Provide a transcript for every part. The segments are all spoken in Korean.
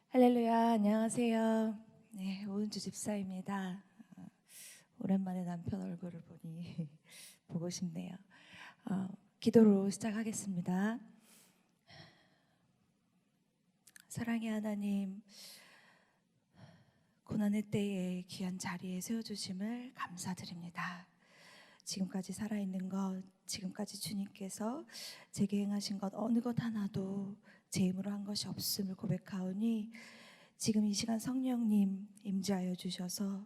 할렐루야, 안녕하세요. 네, 오은주 집사입니다. 오랜만에 남편 얼굴을 보니 보고 싶네요. 기도로 시작하겠습니다. 사랑의 하나님, 고난의 때에 귀한 자리에 세워주심을 감사드립니다. 지금까지 살아있는 것, 지금까지 주님께서 제게 행하신 것 어느 것 하나도 제 힘으로 한 것이 없음을 고백하오니 지금 이 시간 성령님 임재하여 주셔서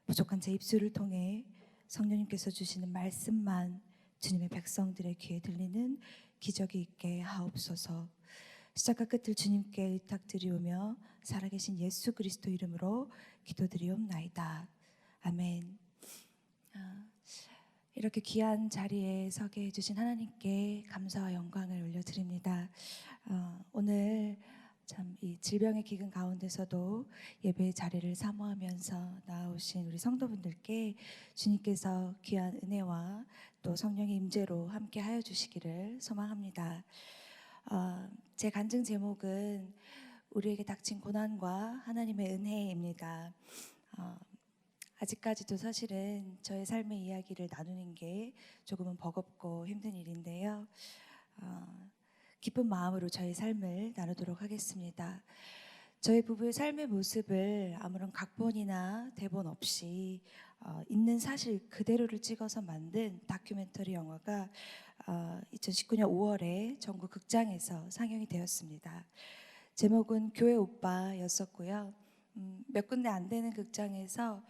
부족한 제 입술을 통해 성령님께서 주시는 말씀만 주님의 백성들의 귀에 들리는 기적이 있게 하옵소서. 시작과 끝을 주님께 의탁드리오며 살아계신 예수 그리스도 이름으로 기도드리옵나이다. 아멘. 이렇게 귀한 자리에 서게 해주신 하나님께 감사와 영광을 올려드립니다. 오늘 참 이 질병의 기근 가운데서도 예배의 자리를 사모하면서 나오신 우리 성도분들께 주님께서 귀한 은혜와 또 성령의 임재로 함께 하여 주시기를 소망합니다. 제 간증 제목은 우리에게 닥친 고난과 하나님의 은혜입니다. 아직까지도 사실은 저의 삶의 이야기를 나누는 게 조금은 버겁고 힘든 일인데요. 기쁜 마음으로 저의 삶을 나누도록 하겠습니다. 저희 부부의 삶의 모습을 아무런 각본이나 대본 없이 있는 사실 그대로를 찍어서 만든 다큐멘터리 영화가 2019년 5월에 전국 극장에서 상영이 되었습니다. 제목은 교회 오빠였었고요. 몇 군데 안 되는 극장에서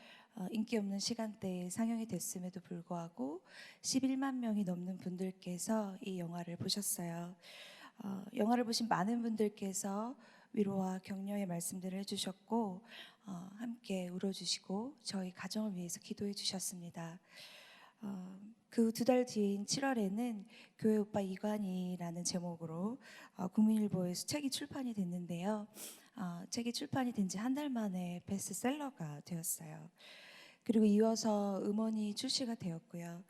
인기 없는 시간대에 상영이 됐음에도 불구하고 11만 명이 넘는 분들께서 이 영화를 보셨어요. 영화를 보신 많은 분들께서 위로와 격려의 말씀들을 해주셨고 함께 울어주시고 저희 가정을 위해서 기도해 주셨습니다. 그 두 달 뒤인 7월에는 교회 오빠 이관이라는 제목으로 국민일보에서 책이 출판이 됐는데요. 책이 출판이 된 지 한 달 만에 베스트셀러가 되었어요. 그리고 이어서 음원이 출시가 되었고요.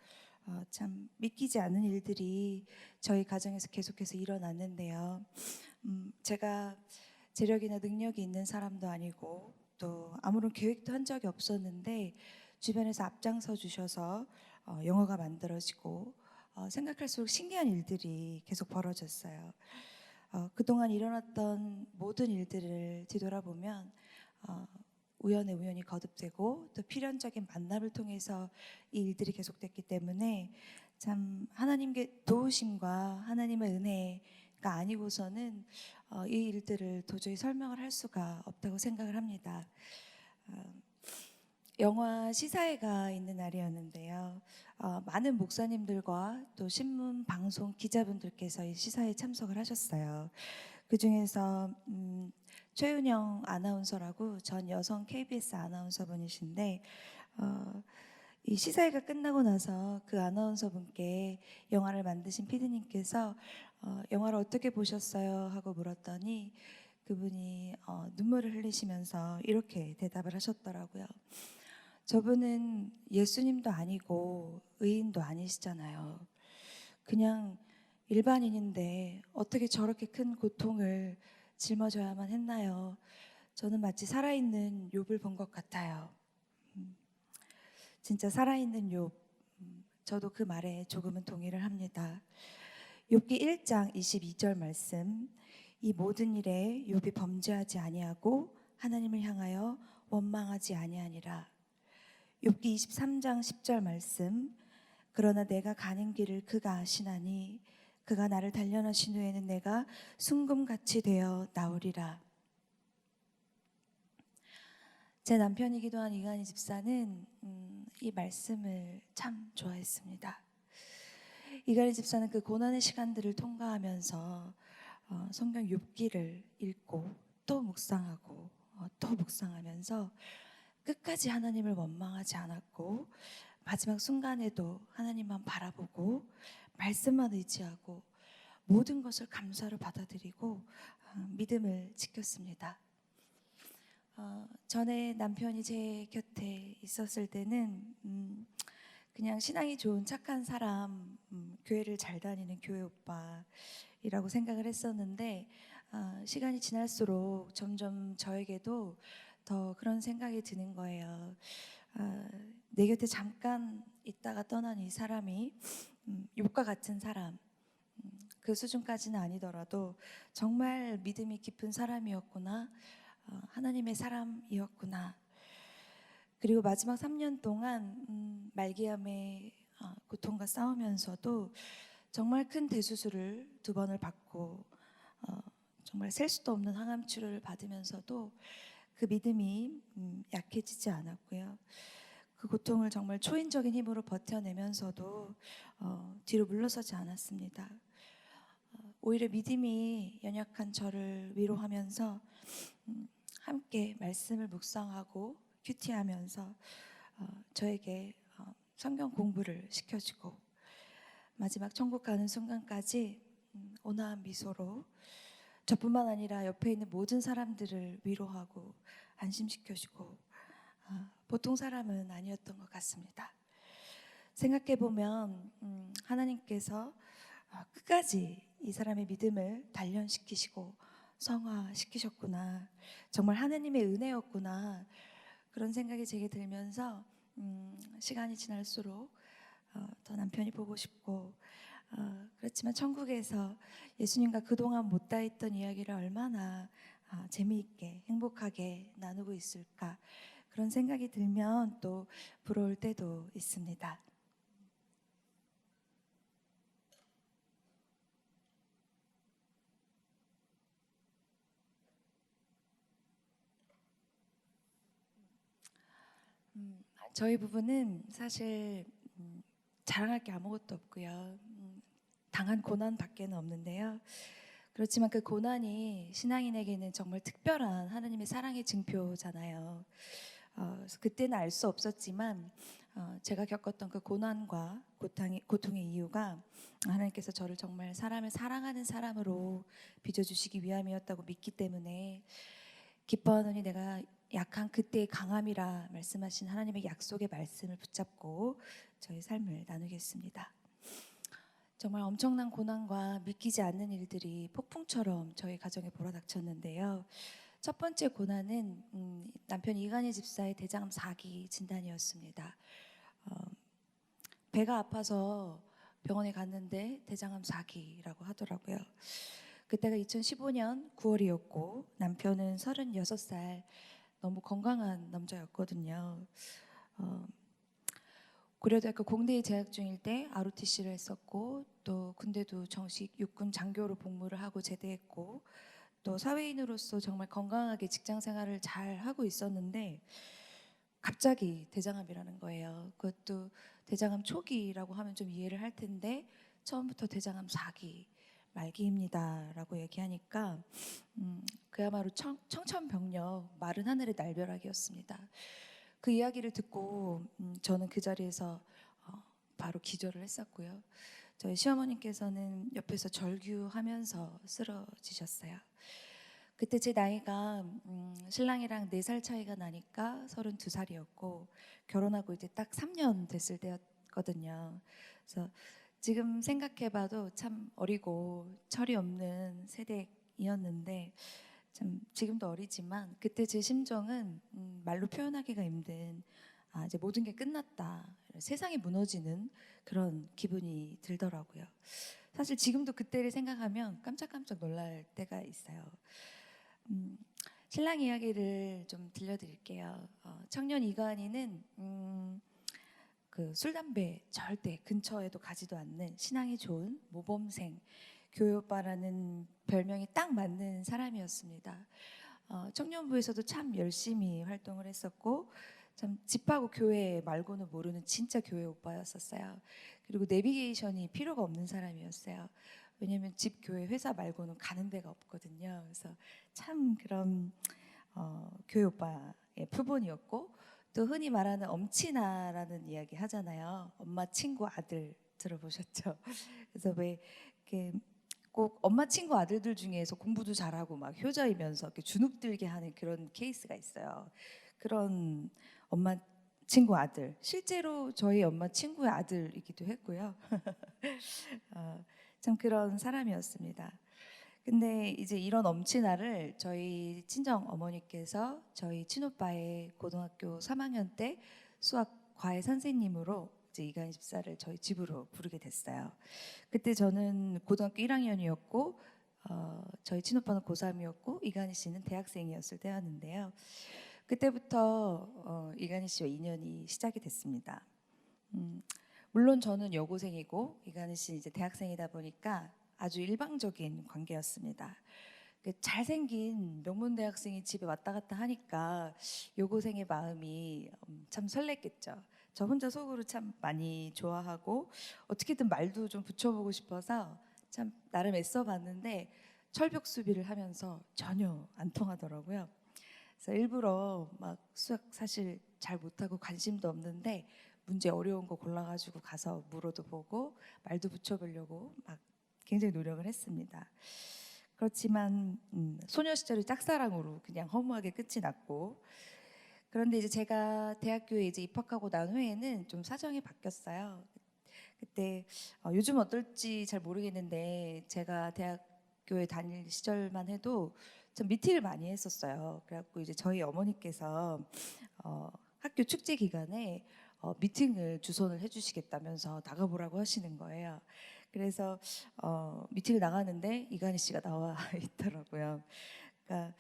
참 믿기지 않는 일들이 저희 가정에서 계속해서 일어났는데요. 제가 재력이나 능력이 있는 사람도 아니고 또 아무런 계획도 한 적이 없었는데 주변에서 앞장서 주셔서 영화가 만들어지고 생각할수록 신기한 일들이 계속 벌어졌어요. 그동안 일어났던 모든 일들을 뒤돌아보면 우연에 우연히 거듭되고 또 필연적인 만남을 통해서 이 일들이 계속됐기 때문에 참 하나님의 도우심과 하나님의 은혜가 아니고서는 이 일들을 도저히 설명을 할 수가 없다고 생각을 합니다. 영화 시사회가 있는 날이었는데요. 많은 목사님들과 또 신문, 방송, 기자분들께서 이 시사회에 참석을 하셨어요. 그 중에서 최윤영 아나운서라고 전 여성 KBS 아나운서분이신데 이 시사회가 끝나고 나서 그 아나운서분께 영화를 만드신 PD님께서 영화를 어떻게 보셨어요? 하고 물었더니 그분이 눈물을 흘리시면서 이렇게 대답을 하셨더라고요. 저분은 예수님도 아니고 의인도 아니시잖아요. 그냥 일반인인데 어떻게 저렇게 큰 고통을 짊어져야만 했나요? 저는 마치 살아있는 욥을 본 것 같아요. 진짜 살아있는 욥. 저도 그 말에 조금은 동의를 합니다. 욥기 1장 22절 말씀. 이 모든 일에 욥이 범죄하지 아니하고 하나님을 향하여 원망하지 아니하니라. 욥기 23장 10절 말씀. 그러나 내가 가는 길을 그가 아시나니 그가 나를 단련하신 후에는 내가 순금같이 되어 나오리라. 제 남편이기도 한 이간희 집사는 이 말씀을 참 좋아했습니다. 이간희 집사는 그 고난의 시간들을 통과하면서 성경 욥기를 읽고 또 묵상하고 또 묵상하면서 끝까지 하나님을 원망하지 않았고 마지막 순간에도 하나님만 바라보고 말씀만 의지하고 모든 것을 감사로 받아들이고 믿음을 지켰습니다. 전에 남편이 제 곁에 있었을 때는 그냥 신앙이 좋은 착한 사람, 교회를 잘 다니는 교회 오빠이라고 생각을 했었는데 시간이 지날수록 점점 저에게도 더 그런 생각이 드는 거예요. 내 곁에 잠깐 있다가 떠난 이 사람이 욥과 같은 사람, 그 수준까지는 아니더라도 정말 믿음이 깊은 사람이었구나, 하나님의 사람이었구나. 그리고 마지막 3년 동안 말기암의 고통과 싸우면서도 정말 큰 대수술을 2번을 받고 정말 셀 수도 없는 항암 치료를 받으면서도 그 믿음이 약해지지 않았고요. 그 고통을 정말 초인적인 힘으로 버텨내면서도 뒤로 물러서지 않았습니다. 오히려 믿음이 연약한 저를 위로하면서 함께 말씀을 묵상하고 큐티하면서 저에게 성경 공부를 시켜주고 마지막 천국 가는 순간까지 온화한 미소로 저뿐만 아니라 옆에 있는 모든 사람들을 위로하고 안심시켜주고 보통 사람은 아니었던 것 같습니다. 생각해보면 하나님께서 끝까지 이 사람의 믿음을 단련시키시고 성화시키셨구나, 정말 하나님의 은혜였구나, 그런 생각이 제게 들면서 시간이 지날수록 더 남편이 보고 싶고 그렇지만 천국에서 예수님과 그동안 못다 했던 이야기를 얼마나 재미있게 행복하게 나누고 있을까, 그런 생각이 들면 또 부러울 때도 있습니다. 저희 부부는 사실 자랑할 게 아무것도 없고요. 당한 고난밖에는 없는데요. 그렇지만 그 고난이 신앙인에게는 정말 특별한 하나님의 사랑의 증표잖아요. 그래서 그때는 알 수 없었지만 제가 겪었던 그 고난과 고통의 이유가 하나님께서 저를 정말 사람을 사랑하는 사람으로 빚어주시기 위함이었다고 믿기 때문에 기뻐하노니 내가 약한 그때의 강함이라 말씀하신 하나님의 약속의 말씀을 붙잡고 저희 삶을 나누겠습니다. 정말 엄청난 고난과 믿기지 않는 일들이 폭풍처럼 저희 가정에 몰아닥쳤는데요. 첫 번째 고난은 남편 이간희 집사의 대장암 4기 진단이었습니다. 배가 아파서 병원에 갔는데 대장암 4기라고 하더라고요. 그때가 2015년 9월이었고 남편은 36살 너무 건강한 남자였거든요. 고려대학교 공대에 재학 중일 때 ROTC를 했었고 또 군대도 정식 육군 장교로 복무를 하고 제대했고 또 사회인으로서 정말 건강하게 직장 생활을 잘 하고 있었는데 갑자기 대장암이라는 거예요. 그것도 대장암 초기라고 하면 좀 이해를 할 텐데 처음부터 대장암 4기 말기입니다라고 얘기하니까 그야말로 청천벽력, 마른 하늘의 날벼락이었습니다. 그 이야기를 듣고 저는 그 자리에서 바로 기절을 했었고요. 저희 시어머님께서는 옆에서 절규하면서 쓰러지셨어요. 그때 제 나이가 신랑이랑 4살 차이가 나니까 32살이었고 결혼하고 이제 딱 3년 됐을 때였거든요. 그래서 지금 생각해봐도 참 어리고 철이 없는 세대이었는데 참 지금도 어리지만 그때 제 심정은 말로 표현하기가 힘든 이제 모든 게 끝났다, 세상이 무너지는 그런 기분이 들더라고요. 사실 지금도 그때를 생각하면 깜짝깜짝 놀랄 때가 있어요. 신랑 이야기를 좀 들려드릴게요. 청년 이간희는 그 술, 담배 절대 근처에도 가지도 않는 신앙이 좋은 모범생, 교회 오빠라는 별명이 딱 맞는 사람이었습니다. 청년부에서도 참 열심히 활동을 했었고 참 집하고 교회 말고는 모르는 진짜 교회 오빠였었어요. 그리고 내비게이션이 필요가 없는 사람이었어요. 왜냐하면 집, 교회, 회사 말고는 가는 데가 없거든요. 그래서 참 그런 교회 오빠의 표본이었고 또 흔히 말하는 엄친아라는 이야기 하잖아요. 엄마 친구 아들 들어보셨죠? 그래서 왜 이렇게 꼭 엄마 친구 아들들 중에서 공부도 잘하고 막 효자이면서 이렇게 주눅들게 하는 그런 케이스가 있어요. 그런 엄마 친구 아들, 실제로 저희 엄마 친구의 아들이기도 했고요. 참 그런 사람이었습니다. 근데 이제 이런 엄친아를 저희 친정 어머니께서 저희 친오빠의 고등학교 3학년 때 수학 과외 선생님으로 이제 이가인 집사를 저희 집으로 부르게 됐어요. 그때 저는 고등학교 1학년이었고 저희 친오빠는 고3이었고 이간희 씨는 대학생이었을 때였는데요. 그때부터 이간희 씨와 인연이 시작이 됐습니다. 음, 물론 저는 여고생이고 이간희 씨는 이제 대학생이다 보니까 아주 일방적인 관계였습니다. 잘생긴 명문 대학생이 집에 왔다 갔다 하니까 여고생의 마음이 참 설렜겠죠. 저 혼자 속으로 참 많이 좋아하고 어떻게든 말도 좀 붙여보고 싶어서 참 나름 애써봤는데 철벽 수비를 하면서 전혀 안 통하더라고요. 그래서 일부러 막 수학 사실 잘 못하고 관심도 없는데 문제 어려운 거 골라가지고 가서 물어도 보고 말도 붙여보려고 막 굉장히 노력을 했습니다. 그렇지만 소녀 시절의 짝사랑으로 그냥 허무하게 끝이 났고, 그런데 이제 제가 대학교에 이제 입학하고 난 후에는 좀 사정이 바뀌었어요. 그때 요즘 어떨지 잘 모르겠는데 제가 대학교에 다닐 시절만 해도 좀 미팅을 많이 했었어요. 그래갖고 이제 저희 어머니께서 학교 축제 기간에 미팅을 주선을 해주시겠다면서 나가보라고 하시는 거예요. 그래서 미팅을 나가는데 이간희 씨가 나와 있더라고요. 그러니까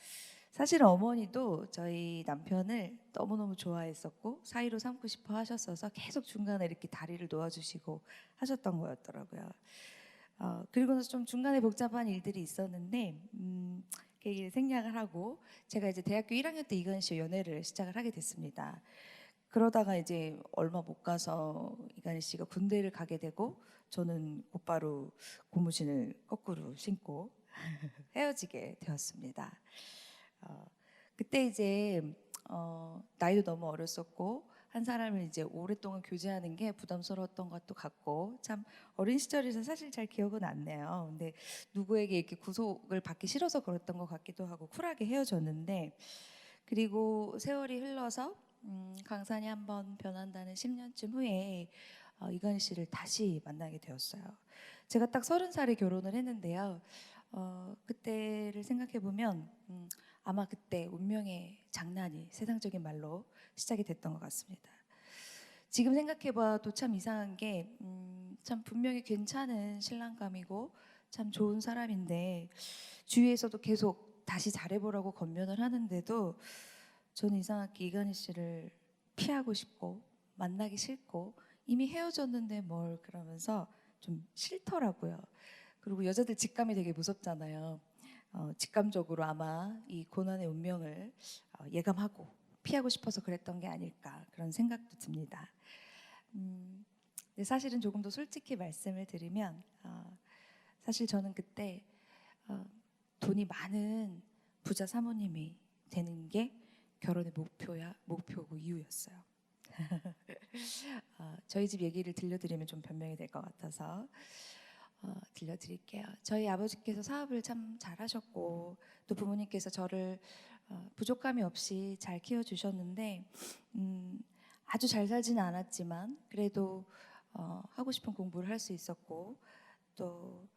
사실은 어머니도 저희 남편을 너무너무 좋아했었고 사이로 삼고 싶어 하셨어서 계속 중간에 이렇게 다리를 놓아주시고 하셨던 거였더라고요. 그리고 나서 좀 중간에 복잡한 일들이 있었는데 그 생략을 하고 제가 이제 대학교 1학년 때 이간희 씨와 연애를 시작을 하게 됐습니다. 그러다가 이제 얼마 못 가서 이간희 씨가 군대를 가게 되고 저는 곧바로 고무신을 거꾸로 신고 헤어지게 되었습니다. 그때 이제 나이도 너무 어렸었고 한 사람을 이제 오랫동안 교제하는 게 부담스러웠던 것도 같고 참 어린 시절에서 사실 잘 기억은 안 나요. 근데 누구에게 이렇게 구속을 받기 싫어서 그랬던 것 같기도 하고 쿨하게 헤어졌는데 그리고 세월이 흘러서 강산이 한번 변한다는 10년쯤 후에 이건희 씨를 다시 만나게 되었어요. 제가 딱 30살에 결혼을 했는데요. 그때를 생각해 보면 아마 그때 운명의 장난이 세상적인 말로 시작이 됐던 것 같습니다. 지금 생각해봐도 참 이상한 게 참 분명히 괜찮은 신랑감이고 참 좋은 사람인데 주위에서도 계속 다시 잘해보라고 권면을 하는데도 저는 이상하게 이간희 씨를 피하고 싶고 만나기 싫고 이미 헤어졌는데 뭘 그러면서 좀 싫더라고요. 그리고 여자들 직감이 되게 무섭잖아요. 직감적으로 아마 이 고난의 운명을 예감하고 피하고 싶어서 그랬던 게 아닐까 그런 생각도 듭니다. 근데 사실은 조금 더 솔직히 말씀을 드리면 사실 저는 그때 돈이 많은 부자 사모님이 되는 게 결혼의 목표고 이유였어요. 저희 집 얘기를 들려드리면 좀 변명이 될 것 같아서 들려드릴게요. 저희 아버지께서 사업을 참 잘하셨고 또 부모님께서 저를 부족함이 없이 잘 키워주셨는데 아주 잘 살지는 않았지만 그래도 하고 싶은 공부를 할 수 있었고 또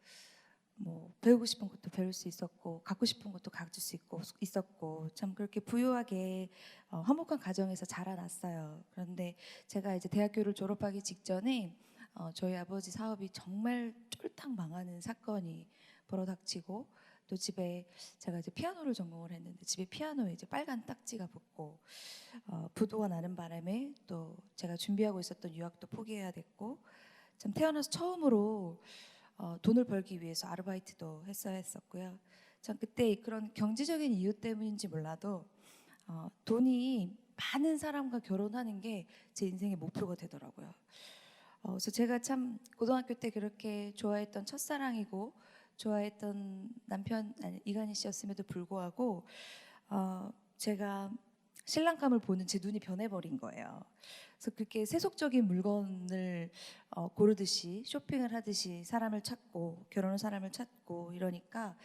뭐 배우고 싶은 것도 배울 수 있었고 갖고 싶은 것도 가질 수 있었고 참 그렇게 부유하게 화목한 가정에서 자라났어요. 그런데 제가 이제 대학교를 졸업하기 직전에 저희 아버지 사업이 정말 쫄딱 망하는 사건이 벌어닥치고 또 집에 제가 이제 피아노를 전공을 했는데 집에 피아노에 이제 빨간 딱지가 붙고 부도가 나는 바람에 또 제가 준비하고 있었던 유학도 포기해야 됐고 참 태어나서 처음으로 돈을 벌기 위해서 아르바이트도 했어야 했었고요. 전 그때 그런 경제적인 이유 때문인지 몰라도 돈이 많은 사람과 결혼하는 게 제 인생의 목표가 되더라고요. 그래서 제가 참 고등학교 때 그렇게 좋아했던 첫사랑이고 좋아했던 남편 이간희 씨였음에도 불구하고 제가 신랑감을 보는 제 눈이 변해버린 거예요. 그래서 그렇게 세속적인 물건을 고르듯이 쇼핑을 하듯이 사람을 찾고 결혼할 사람을 찾고 이러니까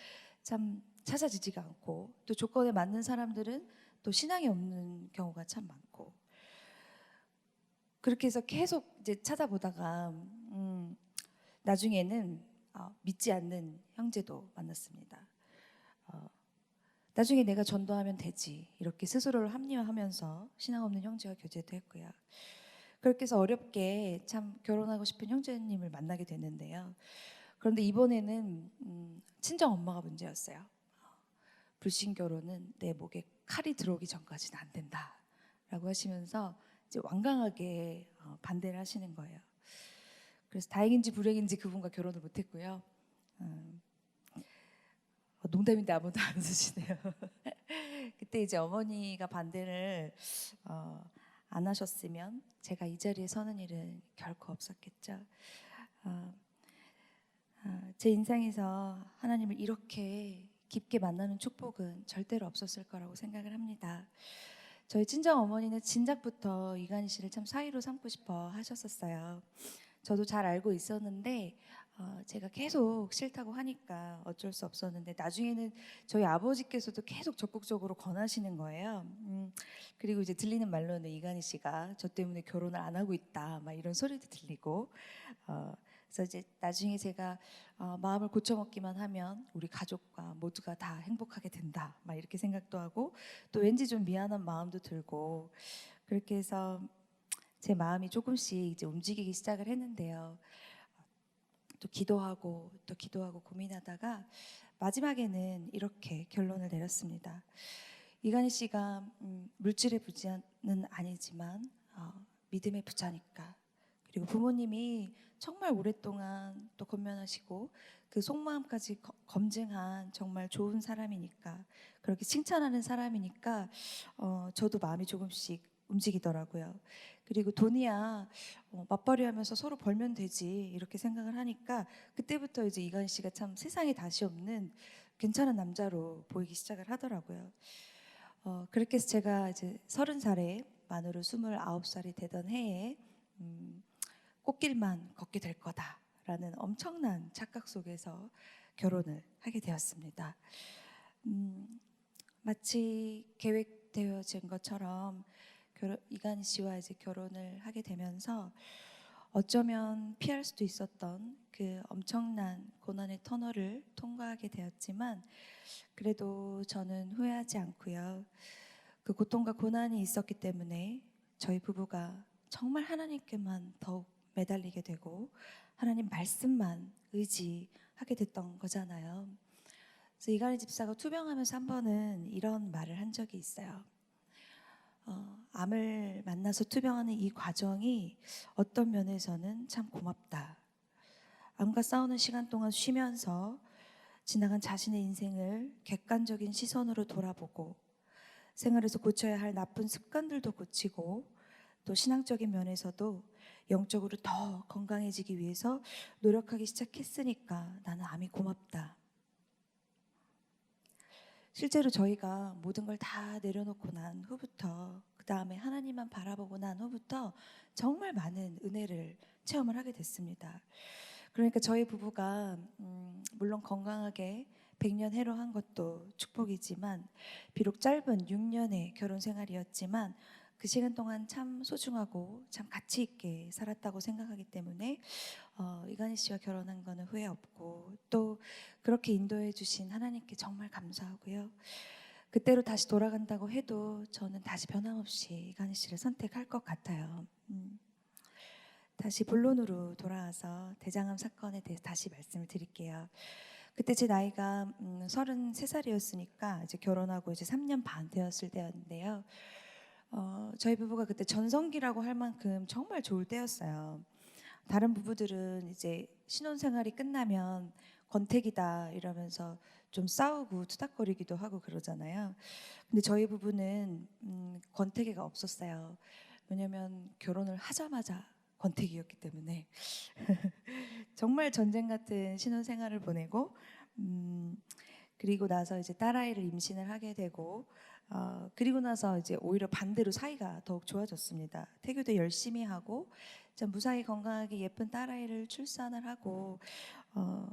참 찾아지지가 않고 또 조건에 맞는 사람들은 또 신앙이 없는 경우가 참 많고 그렇게 해서 계속 이제 찾아보다가 나중에는 믿지 않는 형제도 만났습니다. 나중에 내가 전도하면 되지 이렇게 스스로를 합리화하면서 신앙 없는 형제와 교제도 했고요. 그렇게 해서 어렵게 참 결혼하고 싶은 형제님을 만나게 됐는데요. 그런데 이번에는 친정 엄마가 문제였어요. 불신 결혼은 내 목에 칼이 들어오기 전까지는 안 된다라고 하시면서 이제 완강하게 반대를 하시는 거예요. 그래서 다행인지 불행인지 그분과 결혼을 못했고요. 농담인데 아무도 안 웃으시네요. 그때 이제 어머니가 반대를 안 하셨으면 제가 이 자리에 서는 일은 결코 없었겠죠. 제 인생에서 하나님을 이렇게 깊게 만나는 축복은 절대로 없었을 거라고 생각을 합니다. 저희 친정 어머니는 진작부터 이간희 씨를 참 사위로 삼고 싶어 하셨었어요. 저도 잘 알고 있었는데 제가 계속 싫다고 하니까 어쩔 수 없었는데 나중에는 저희 아버지께서도 계속 적극적으로 권하시는 거예요. 그리고 이제 들리는 말로는 이간희 씨가 저 때문에 결혼을 안 하고 있다 막 이런 소리도 들리고 그래서 이제 나중에 제가 마음을 고쳐먹기만 하면 우리 가족과 모두가 다 행복하게 된다 막 이렇게 생각도 하고 또 왠지 좀 미안한 마음도 들고 그렇게 해서 제 마음이 조금씩 이제 움직이기 시작을 했는데요. 또 기도하고 고민하다가 마지막에는 이렇게 결론을 내렸습니다. 이간희 씨가 물질의 부자는 아니지만 믿음의 부자니까 그리고 부모님이 정말 오랫동안 또 건면하시고 그 속마음까지 검증한 정말 좋은 사람이니까 그렇게 칭찬하는 사람이니까 저도 마음이 조금씩 움직이더라고요. 그리고 돈이야 맞벌이하면서 서로 벌면 되지 이렇게 생각을 하니까 그때부터 이제 이간 씨가 참 세상에 다시 없는 괜찮은 남자로 보이기 시작을 하더라고요. 그렇게 해서 제가 이제 30살에 만으로 29살이 되던 해에 꽃길만 걷게 될 거다라는 엄청난 착각 속에서 결혼을 하게 되었습니다. 마치 계획되어진 것처럼 이간희 씨와 이제 결혼을 하게 되면서 어쩌면 피할 수도 있었던 그 엄청난 고난의 터널을 통과하게 되었지만 그래도 저는 후회하지 않고요. 그 고통과 고난이 있었기 때문에 저희 부부가 정말 하나님께만 더욱 매달리게 되고 하나님 말씀만 의지하게 됐던 거잖아요. 그래서 이간희 집사가 투병하면서 한 번은 이런 말을 한 적이 있어요. 암을 만나서 투병하는 이 과정이 어떤 면에서는 참 고맙다. 암과 싸우는 시간 동안 쉬면서 지나간 자신의 인생을 객관적인 시선으로 돌아보고 생활에서 고쳐야 할 나쁜 습관들도 고치고 또 신앙적인 면에서도 영적으로 더 건강해지기 위해서 노력하기 시작했으니까 나는 암이 고맙다. 실제로 저희가 모든 걸 다 내려놓고 난 후부터 그 다음에 하나님만 바라보고 난 후부터 정말 많은 은혜를 체험을 하게 됐습니다. 그러니까 저희 부부가 물론 건강하게 100년 해로한 것도 축복이지만 비록 짧은 6년의 결혼 생활이었지만 그 시간 동안 참 소중하고 참 가치 있게 살았다고 생각하기 때문에 이간희 씨와 결혼한 거는 후회 없고 또 그렇게 인도해 주신 하나님께 정말 감사하고요. 그때로 다시 돌아간다고 해도 저는 다시 변함없이 이간희 씨를 선택할 것 같아요. 다시 본론으로 돌아와서 대장암 사건에 대해서 다시 말씀을 드릴게요. 그때 제 나이가 33살이었으니까 이제 결혼하고 이제 3년 반 되었을 때였는데요. 저희 부부가 그때 전성기라고 할 만큼 정말 좋을 때였어요. 다른 부부들은 이제 신혼생활이 끝나면 권태기다 이러면서 좀 싸우고 투닥거리기도 하고 그러잖아요. 근데 저희 부부는 권태기가 없었어요. 왜냐면 결혼을 하자마자 권태기였기 때문에 정말 전쟁 같은 신혼생활을 보내고 그리고 나서 이제 딸아이를 임신을 하게 되고 그리고 나서 이제 오히려 반대로 사이가 더욱 좋아졌습니다. 태교도 열심히 하고 참 무사히 건강하게 예쁜 딸아이를 출산을 하고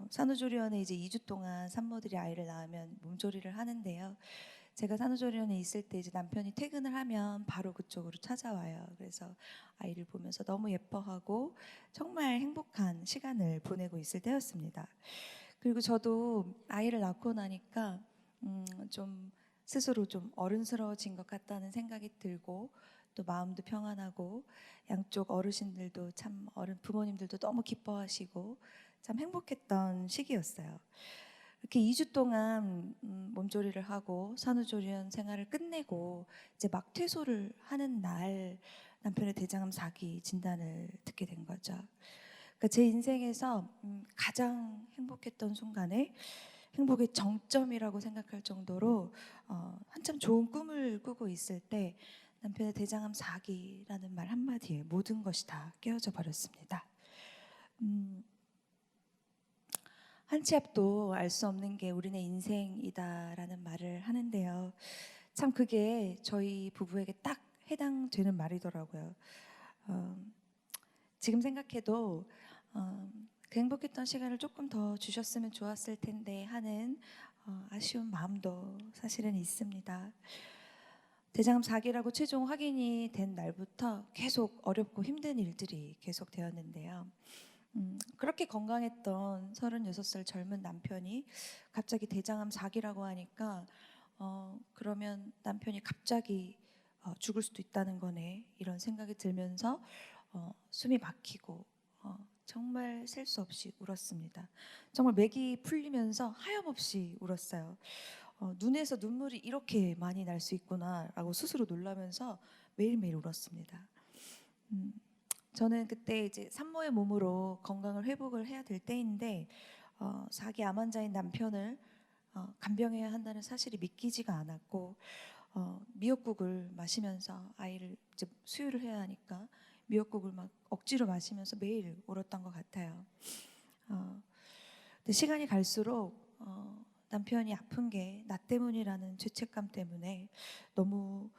산후조리원에 이제 2주 동안 산모들이 아이를 낳으면 몸조리를 하는데요. 제가 산후조리원에 있을 때 이제 남편이 퇴근을 하면 바로 그쪽으로 찾아와요. 그래서 아이를 보면서 너무 예뻐하고 정말 행복한 시간을 보내고 있을 때였습니다. 그리고 저도 아이를 낳고 나니까 좀 스스로 좀 어른스러워진 것 같다는 생각이 들고 또 마음도 평안하고 양쪽 어르신들도 참 부모님들도 너무 기뻐하시고 참 행복했던 시기였어요. 이렇게 2주 동안 몸조리를 하고 산후조리원 생활을 끝내고 이제 막 퇴소를 하는 날 남편의 대장암 4기 진단을 듣게 된 거죠. 그러니까 제 인생에서 가장 행복했던 순간에 행복의 정점이라고 생각할 정도로 한참 좋은 꿈을 꾸고 있을 때 남편의 대장암 4기라는 말 한마디에 모든 것이 다 깨어져 버렸습니다. 한 치 앞도 알 수 없는 게 우리네 인생이다라는 말을 하는데요. 참 그게 저희 부부에게 딱 해당되는 말이더라고요. 어, 지금 생각해도 그 행복했던 시간을 조금 더 주셨으면 좋았을 텐데 하는 아쉬운 마음도 사실은 있습니다. 대장암 4기라고 최종 확인이 된 날부터 계속 어렵고 힘든 일들이 계속되었는데요. 그렇게 건강했던 36살 젊은 남편이 갑자기 대장암 4기라고 하니까 그러면 남편이 갑자기 죽을 수도 있다는 거네 이런 생각이 들면서 숨이 막히고 정말 셀 수 없이 울었습니다. 정말 맥이 풀리면서 하염없이 울었어요. 눈에서 눈물이 이렇게 많이 날 수 있구나라고 스스로 놀라면서 매일매일 울었습니다. 저는 그때 이제 산모의 몸으로 건강을 회복을 해야 될 때인데 4기 암 환자인 남편을 간병해야 한다는 사실이 믿기지가 않았고 미역국을 마시면서 아이를 이제 수유를 해야 하니까 미역국을 막 억지로 마시면서 매일 울었던 것 같아요. 근데 시간이 갈수록 남편이 아픈 게 나 때문이라는 죄책감 때문에 너무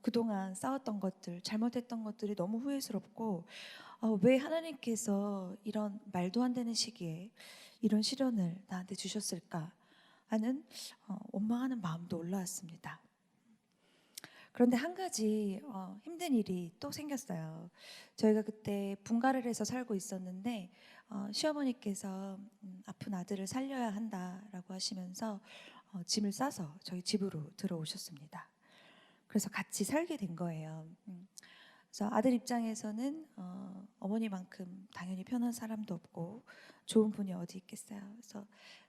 그동안 싸웠던 것들, 잘못했던 것들이 너무 후회스럽고 왜 하나님께서 이런 말도 안 되는 시기에 이런 시련을 나한테 주셨을까 하는 원망하는 마음도 올라왔습니다. 그런데 한 가지 힘든 일이 또 생겼어요. 저희가 그때 분가를 해서 살고 있었는데 시어머니께서 아픈 아들을 살려야 한다라고 하시면서 짐을 싸서 저희 집으로 들어오셨습니다. 그래서 같이 살게 된 거예요. 그래서 아들 입장에서는 어머니만큼 당연히 편한 사람도 없고 좋은 분이 어디 있겠어요. 그래서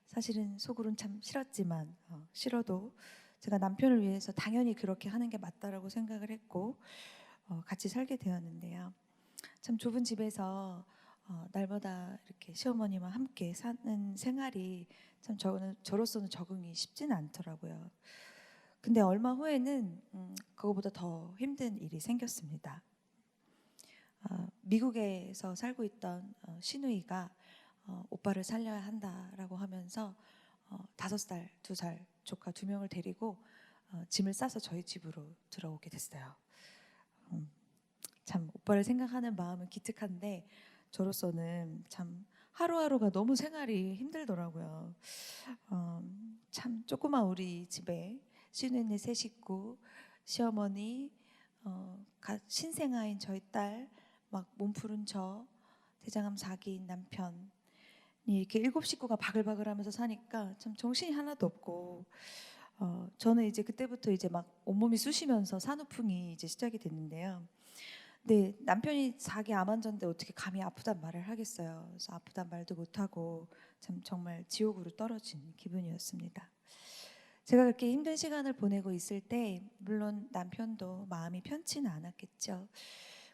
사실은 속으로는 참 싫었지만 싫어도 제가 남편을 위해서 당연히 그렇게 하는 게 맞다라고 생각을 했고 같이 살게 되었는데요. 참 좁은 집에서 날마다 이렇게 시어머니와 함께 사는 생활이 참 저로서는 적응이 쉽지는 않더라고요. 근데 얼마 후에는 그거보다 더 힘든 일이 생겼습니다. 미국에서 살고 있던 시누이가 오빠를 살려야 한다라고 하면서 5살, 2살 조카 2명을 데리고 짐을 싸서 저희 집으로 들어오게 됐어요. 참 오빠를 생각하는 마음은 기특한데 저로서는 참 하루하루가 너무 생활이 힘들더라고요. 참 조그만 우리 집에 시누이네 3 식구, 시어머니, 신생아인 저희 딸, 막 몸푸른 저, 대장암 4기인 남편이 이렇게 7 식구가 바글바글하면서 사니까 참 정신이 하나도 없고 저는 이제 그때부터 이제 막 온몸이 쑤시면서 산후풍이 이제 시작이 됐는데요. 근데 남편이 4기 암 환자인데 어떻게 감히 아프단 말을 하겠어요. 그래서 아프단 말도 못하고 참 정말 지옥으로 떨어진 기분이었습니다. 제가 그렇게 힘든 시간을 보내고 있을 때 물론 남편도 마음이 편치는 않았겠죠.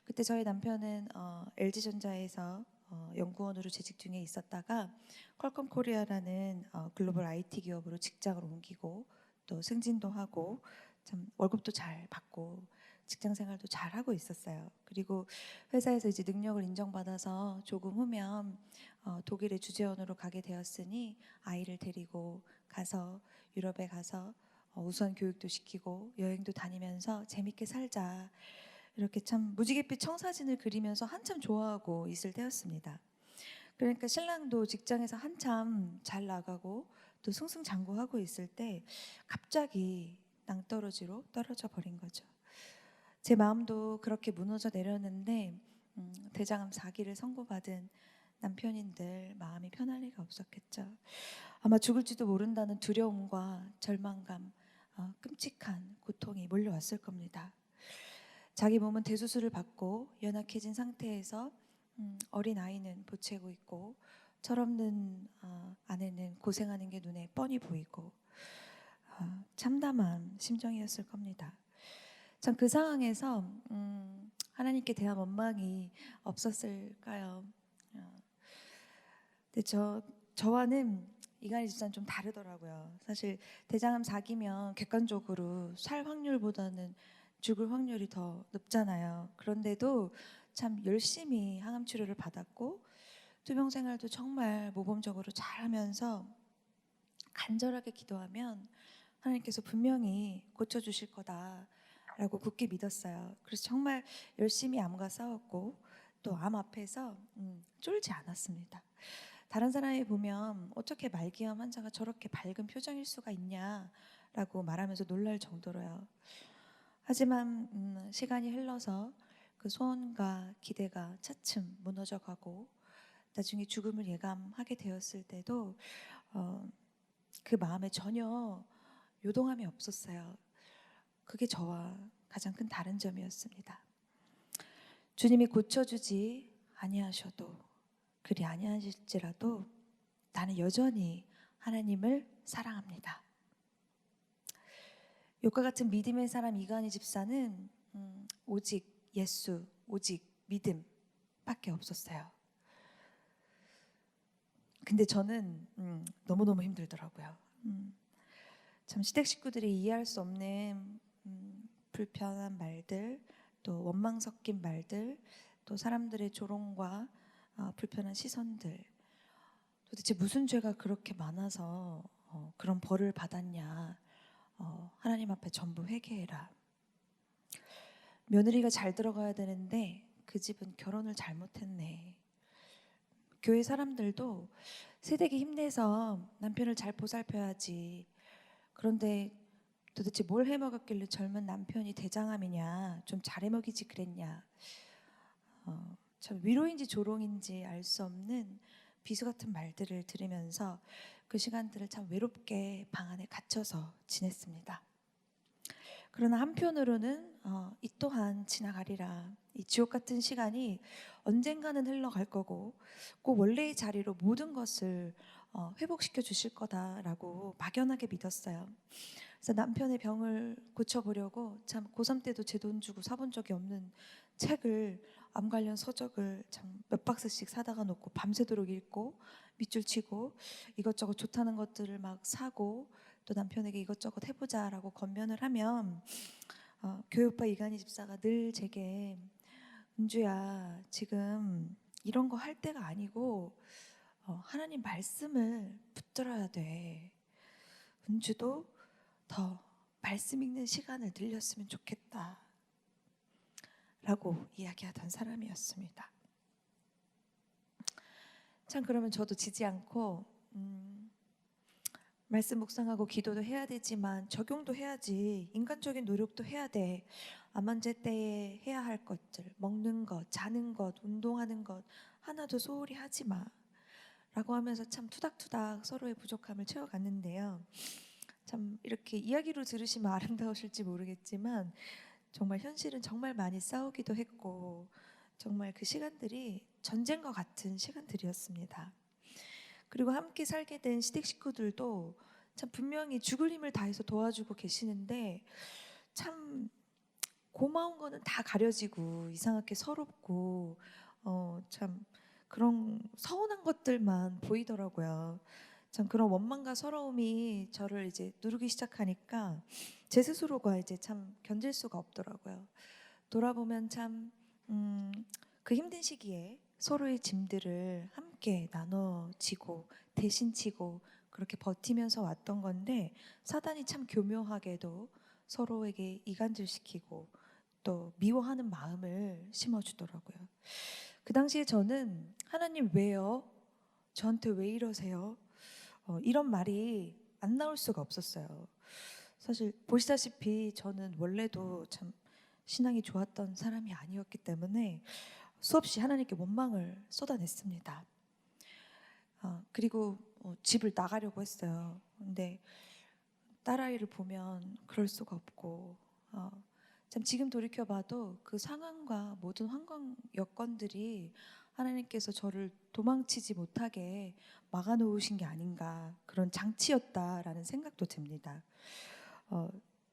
그때 저희 남편은 LG전자에서 연구원으로 재직 중에 있었다가 퀄컴 코리아라는 글로벌 IT 기업으로 직장을 옮기고 또 승진도 하고 참 월급도 잘 받고 직장 생활도 잘 하고 있었어요. 그리고 회사에서 이제 능력을 인정받아서 조금 후면 독일의 주재원으로 가게 되었으니 아이를 데리고 가서 유럽에 가서 우수한 교육도 시키고 여행도 다니면서 재밌게 살자. 이렇게 참 무지갯빛 청사진을 그리면서 한참 좋아하고 있을 때였습니다. 그러니까 신랑도 직장에서 한참 잘 나가고 또 승승장구하고 있을 때 갑자기 낭떠러지로 떨어져 버린 거죠. 제 마음도 그렇게 무너져 내렸는데 대장암 4기를 선고받은 남편인들 마음이 편할 리가 없었겠죠. 아마 죽을지도 모른다는 두려움과 절망감, 끔찍한 고통이 몰려왔을 겁니다. 자기 몸은 대수술을 받고 연약해진 상태에서 어린 아이는 보채고 있고 철없는 아내는 고생하는 게 눈에 뻔히 보이고 참담한 심정이었을 겁니다. 참 그 상황에서 하나님께 대한 원망이 없었을까요? 근데 저와는 이간희 집사는 좀 다르더라고요. 사실 대장암 4기면 객관적으로 살 확률보다는 죽을 확률이 더 높잖아요. 그런데도 참 열심히 항암 치료를 받았고 투병 생활도 정말 모범적으로 잘하면서 간절하게 기도하면 하나님께서 분명히 고쳐주실 거다라고 굳게 믿었어요. 그래서 정말 열심히 암과 싸웠고 또 암 앞에서 쫄지 않았습니다. 다른 사람이 보면 어떻게 말기암 환자가 저렇게 밝은 표정일 수가 있냐라고 말하면서 놀랄 정도로요. 하지만 시간이 흘러서 그 소원과 기대가 차츰 무너져가고 나중에 죽음을 예감하게 되었을 때도 그 마음에 전혀 요동함이 없었어요. 그게 저와 가장 큰 다른 점이었습니다. 주님이 고쳐주지 아니하셔도 그리 아니하실지라도 나는 여전히 하나님을 사랑합니다. 욕과 같은 믿음의 사람 이간희 집사는 오직 예수, 오직 믿음밖에 없었어요. 근데 저는 너무너무 힘들더라고요. 참 시댁 식구들이 이해할 수 없는 불편한 말들, 또 원망 섞인 말들, 또 사람들의 조롱과 불편한 시선들, 도대체 무슨 죄가 그렇게 많아서 그런 벌을 받았냐, 하나님 앞에 전부 회개해라. 며느리가 잘 들어가야 되는데 그 집은 결혼을 잘못했네. 교회 사람들도 새댁이 힘내서 남편을 잘 보살펴야지. 그런데 도대체 뭘 해먹었길래 젊은 남편이 대장암이냐, 좀 잘해먹이지 그랬냐. 참 위로인지 조롱인지 알 수 없는 비수 같은 말들을 들으면서 그 시간들을 참 외롭게 방 안에 갇혀서 지냈습니다. 그러나 한편으로는 이 또한 지나가리라. 이 지옥 같은 시간이 언젠가는 흘러갈 거고 꼭 원래의 자리로 모든 것을 회복시켜 주실 거다라고 막연하게 믿었어요. 그래서 남편의 병을 고쳐보려고 참 고3 때도 제 돈 주고 사본 적이 없는 책을 암 관련 서적을 참 몇 박스씩 사다가 놓고 밤새도록 읽고 밑줄 치고 이것저것 좋다는 것들을 막 사고 또 남편에게 이것저것 해보자라고 권면을 하면 교회 오빠 이간희 집사가 늘 제게 은주야 지금 이런 거 할 때가 아니고 하나님 말씀을 붙들어야 돼. 은주도 더 말씀 읽는 시간을 늘렸으면 좋겠다 라고 이야기하던 사람이었습니다. 참 그러면 저도 지지 않고 말씀 묵상하고 기도도 해야 되지만 적용도 해야지. 인간적인 노력도 해야 돼. 암 환자 때에 해야 할 것들, 먹는 것, 자는 것, 운동하는 것 하나도 소홀히 하지 마 라고 하면서 참 투닥투닥 서로의 부족함을 채워갔는데요. 참 이렇게 이야기로 들으시면 아름다우실지 모르겠지만 정말 현실은 정말 많이 싸우기도 했고 정말 그 시간들이 전쟁과 같은 시간들이었습니다. 그리고 함께 살게 된 시댁 식구들도 참 분명히 죽을 힘을 다해서 도와주고 계시는데 참 고마운 거는 다 가려지고 이상하게 서럽고 참 그런 서운한 것들만 보이더라고요. 참 그런 원망과 서러움이 저를 이제 누르기 시작하니까 제 스스로가 이제 참 견딜 수가 없더라고요. 돌아보면 참 그 힘든 시기에 서로의 짐들을 함께 나눠지고 대신 지고 그렇게 버티면서 왔던 건데 사단이 참 교묘하게도 서로에게 이간질시키고 또 미워하는 마음을 심어주더라고요. 그 당시에 저는 하나님 왜요? 저한테 왜 이러세요? 이런 말이 안 나올 수가 없었어요. 사실 보시다시피 저는 원래도 참 신앙이 좋았던 사람이 아니었기 때문에 수없이 하나님께 원망을 쏟아냈습니다. 그리고 집을 나가려고 했어요. 근데 딸아이를 보면 그럴 수가 없고, 참 지금 돌이켜봐도 그 상황과 모든 환경 여건들이 하나님께서 저를 도망치지 못하게 막아놓으신 게 아닌가, 그런 장치였다라는 생각도 듭니다. 어,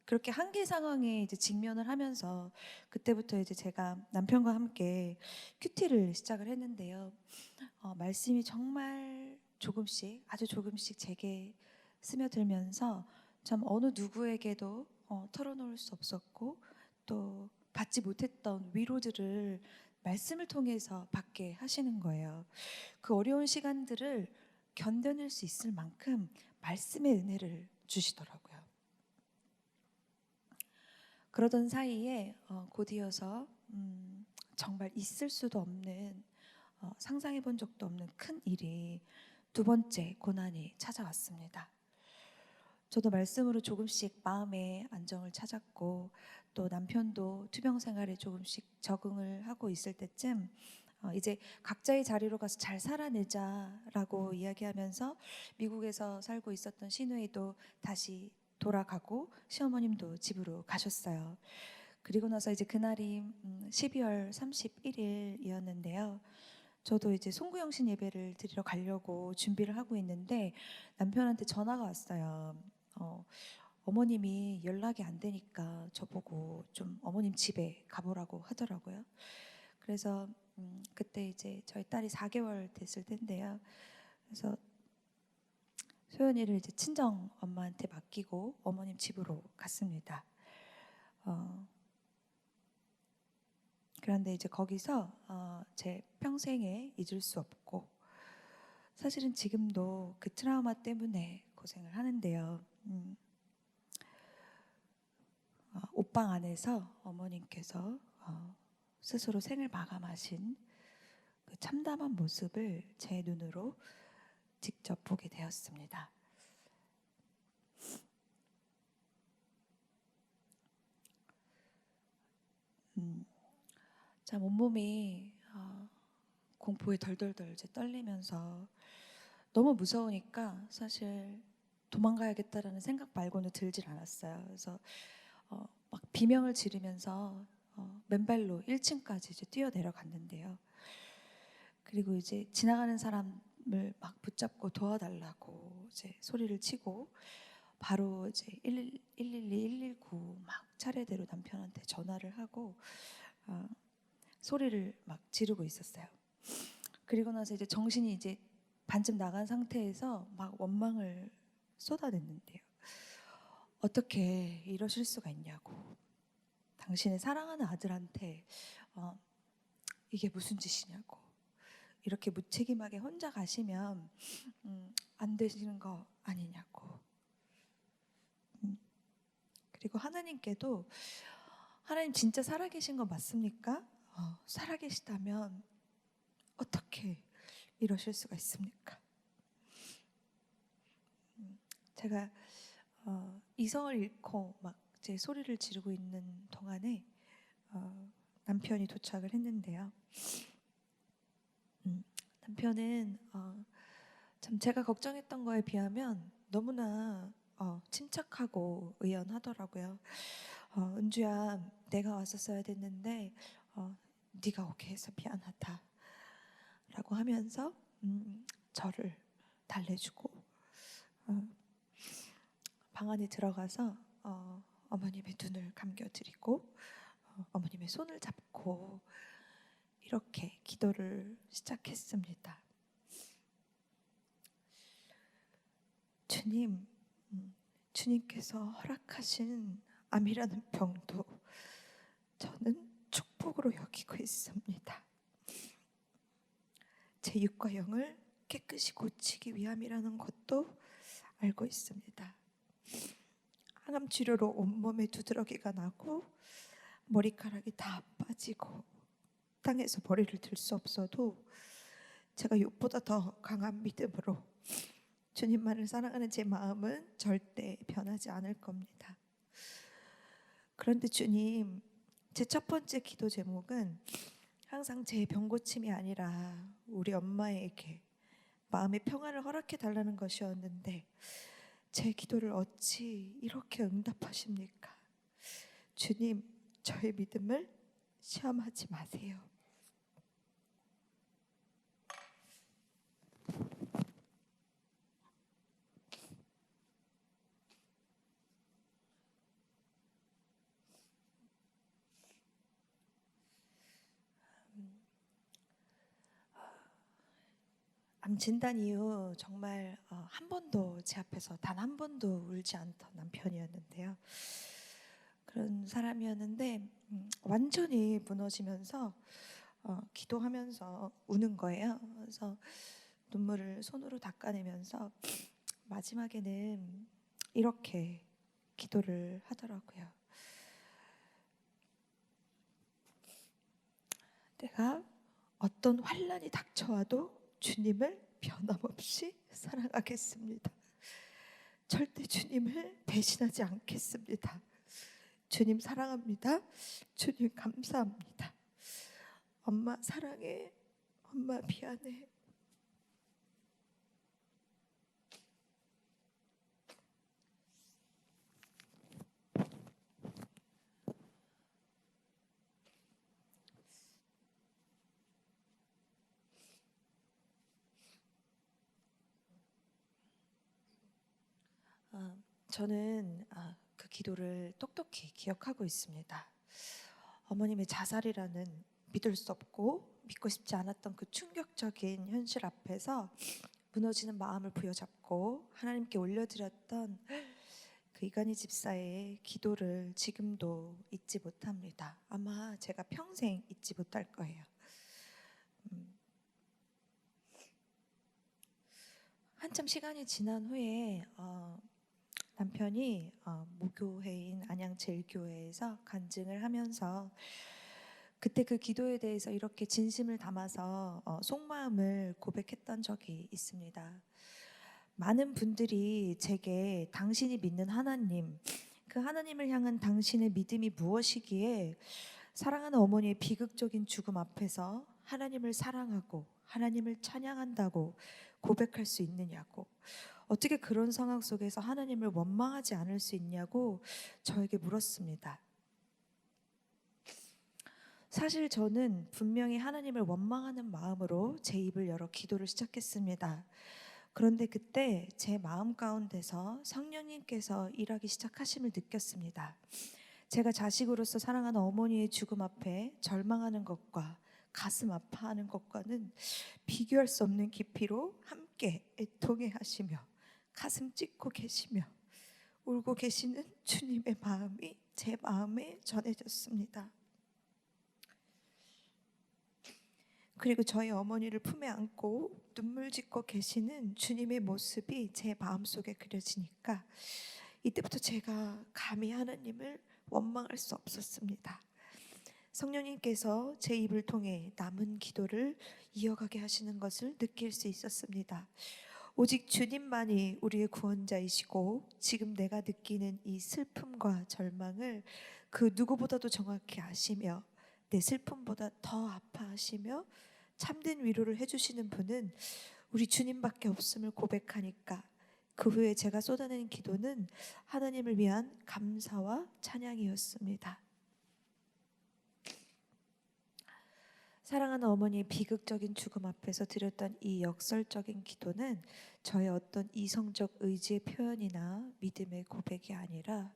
그렇게 한계 상황에 이제 직면을 하면서 그때부터 이제 제가 남편과 함께 큐티를 시작을 했는데요. 말씀이 정말 조금씩, 아주 조금씩 제게 스며들면서 참 어느 누구에게도 털어놓을 수 없었고, 또 받지 못했던 위로들을 말씀을 통해서 받게 하시는 거예요. 그 어려운 시간들을 견뎌낼 수 있을 만큼 말씀의 은혜를 주시더라고요. 그러던 사이에 곧이어서 정말 있을 수도 없는, 상상해 본 적도 없는 큰 일이, 두 번째 고난이 찾아왔습니다. 저도 말씀으로 조금씩 마음의 안정을 찾았고, 또 남편도 투병 생활에 조금씩 적응을 하고 있을 때쯤 이제 각자의 자리로 가서 잘 살아내자라고 이야기하면서 미국에서 살고 있었던 시누이도 다시 돌아가고 시어머님도 집으로 가셨어요. 그리고 나서 이제 그날이 12월 31일이었는데요. 저도 이제 송구영신 예배를 드리러 가려고 준비를 하고 있는데 남편한테 전화가 왔어요. 어머님이 연락이 안 되니까 저보고 좀 어머님 집에 가보라고 하더라고요. 그래서 그때 이제 저희 딸이 4개월 됐을 텐데요. 그래서 소연이를 이제 친정 엄마한테 맡기고 어머님 집으로 갔습니다. 그런데 이제 거기서 제 평생에 잊을 수 없고, 사실은 지금도 그 트라우마 때문에 고생을 하는데요. 옷방 안에서 어머님께서 스스로 생을 마감하신 그 참담한 모습을 제 눈으로 직접 보게 되었습니다. 참 온몸이 공포에 덜덜덜 이제 떨리면서 너무 무서우니까 사실 도망가야겠다라는 생각 말고는 들질 않았어요. 그래서 막 비명을 지르면서 맨발로 1층까지 이제 뛰어 내려갔는데요. 그리고 이제 지나가는 사람을 막 붙잡고 도와달라고 이제 소리를 치고, 바로 이제 112, 119 막 차례대로 남편한테 전화를 하고 소리를 막 지르고 있었어요. 그리고 나서 이제 정신이 이제 반쯤 나간 상태에서 막 원망을 쏟아냈는데요. 어떻게 이러실 수가 있냐고. 당신의 사랑하는 아들한테 이게 무슨 짓이냐고. 이렇게 무책임하게 혼자 가시면 안 되시는 거 아니냐고. 그리고 하나님께도 하나님 진짜 살아계신 거 맞습니까? 살아계시다면 어떻게 이러실 수가 있습니까? 제가 이성을 잃고 막 제 소리를 지르고 있는 동안에 남편이 도착을 했는데요. 남편은 참 제가 걱정했던 거에 비하면 너무나 침착하고 의연하더라고요. 은주야, 내가 왔었어야 됐는데 네가 오게 해서 미안하다 라고 하면서 저를 달래주고 방 안에 들어가서 어머님의 눈을 감겨드리고 어머님의 손을 잡고 이렇게 기도를 시작했습니다. 주님, 주님께서 허락하신 암이라는 병도 저는 축복으로 여기고 있습니다. 제 육과 영을 깨끗이 고치기 위함이라는 것도 알고 있습니다. 항암 치료로 온몸에 두드러기가 나고 머리카락이 다 빠지고 땅에서 머리를 들 수 없어도 제가 육보다 더 강한 믿음으로 주님만을 사랑하는 제 마음은 절대 변하지 않을 겁니다. 그런데 주님, 제 첫 번째 기도 제목은 항상 제 병 고침이 아니라 우리 엄마에게 마음의 평안을 허락해 달라는 것이었는데 제 기도를 어찌 이렇게 응답하십니까? 주님, 저의 믿음을 시험하지 마세요. 암 진단 이후 정말 한 번도 제 앞에서 단 한 번도 울지 않던 남편이었는데요. 그런 사람이었는데 완전히 무너지면서 기도하면서 우는 거예요. 그래서 눈물을 손으로 닦아내면서 마지막에는 이렇게 기도를 하더라고요. 내가 어떤 환난이 닥쳐와도 주님을 변함없이 사랑하겠습니다. 절대 주님을 배신하지 않겠습니다. 주님 사랑합니다. 주님 감사합니다. 엄마 사랑해. 엄마 미안해. 저는 그 기도를 똑똑히 기억하고 있습니다. 어머님의 자살이라는 믿을 수 없고 믿고 싶지 않았던 그 충격적인 현실 앞에서 무너지는 마음을 부여잡고 하나님께 올려드렸던 그 이간희 집사의 기도를 지금도 잊지 못합니다. 아마 제가 평생 잊지 못할 거예요. 한참 시간이 지난 후에 남편이 모교회인 안양제일교회에서 간증을 하면서 그때 그 기도에 대해서 이렇게 진심을 담아서 속마음을 고백했던 적이 있습니다. 많은 분들이 제게 당신이 믿는 하나님, 그 하나님을 향한 당신의 믿음이 무엇이기에 사랑하는 어머니의 비극적인 죽음 앞에서 하나님을 사랑하고 하나님을 찬양한다고 고백할 수 있느냐고, 어떻게 그런 상황 속에서 하나님을 원망하지 않을 수 있냐고 저에게 물었습니다. 사실 저는 분명히 하나님을 원망하는 마음으로 제 입을 열어 기도를 시작했습니다. 그런데 그때 제 마음 가운데서 성령님께서 일하기 시작하심을 느꼈습니다. 제가 자식으로서 사랑하는 어머니의 죽음 앞에 절망하는 것과 가슴 아파하는 것과는 비교할 수 없는 깊이로 함께 애통해 하시며 가슴 찢고 계시며 울고 계시는 주님의 마음이 제 마음에 전해졌습니다. 그리고 저희 어머니를 품에 안고 눈물 짓고 계시는 주님의 모습이 제 마음속에 그려지니까 이때부터 제가 감히 하나님을 원망할 수 없었습니다. 성령님께서 제 입을 통해 남은 기도를 이어가게 하시는 것을 느낄 수 있었습니다. 오직 주님만이 우리의 구원자이시고 지금 내가 느끼는 이 슬픔과 절망을 그 누구보다도 정확히 아시며 내 슬픔보다 더 아파하시며 참된 위로를 해주시는 분은 우리 주님밖에 없음을 고백하니까 그 후에 제가 쏟아내는 기도는 하나님을 위한 감사와 찬양이었습니다. 사랑하는 어머니의 비극적인 죽음 앞에서 드렸던 이 역설적인 기도는 저의 어떤 이성적 의지의 표현이나 믿음의 고백이 아니라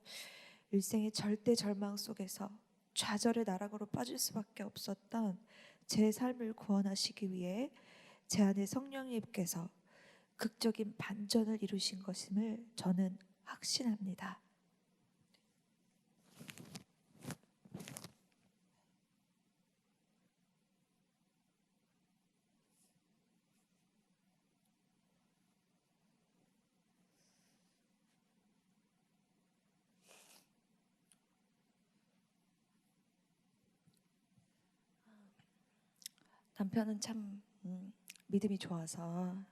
일생의 절대 절망 속에서 좌절의 나락으로 빠질 수밖에 없었던 제 삶을 구원하시기 위해 제 안에 성령님께서 극적인 반전을 이루신 것임을 저는 확신합니다. 남편은 참 믿음이 좋아서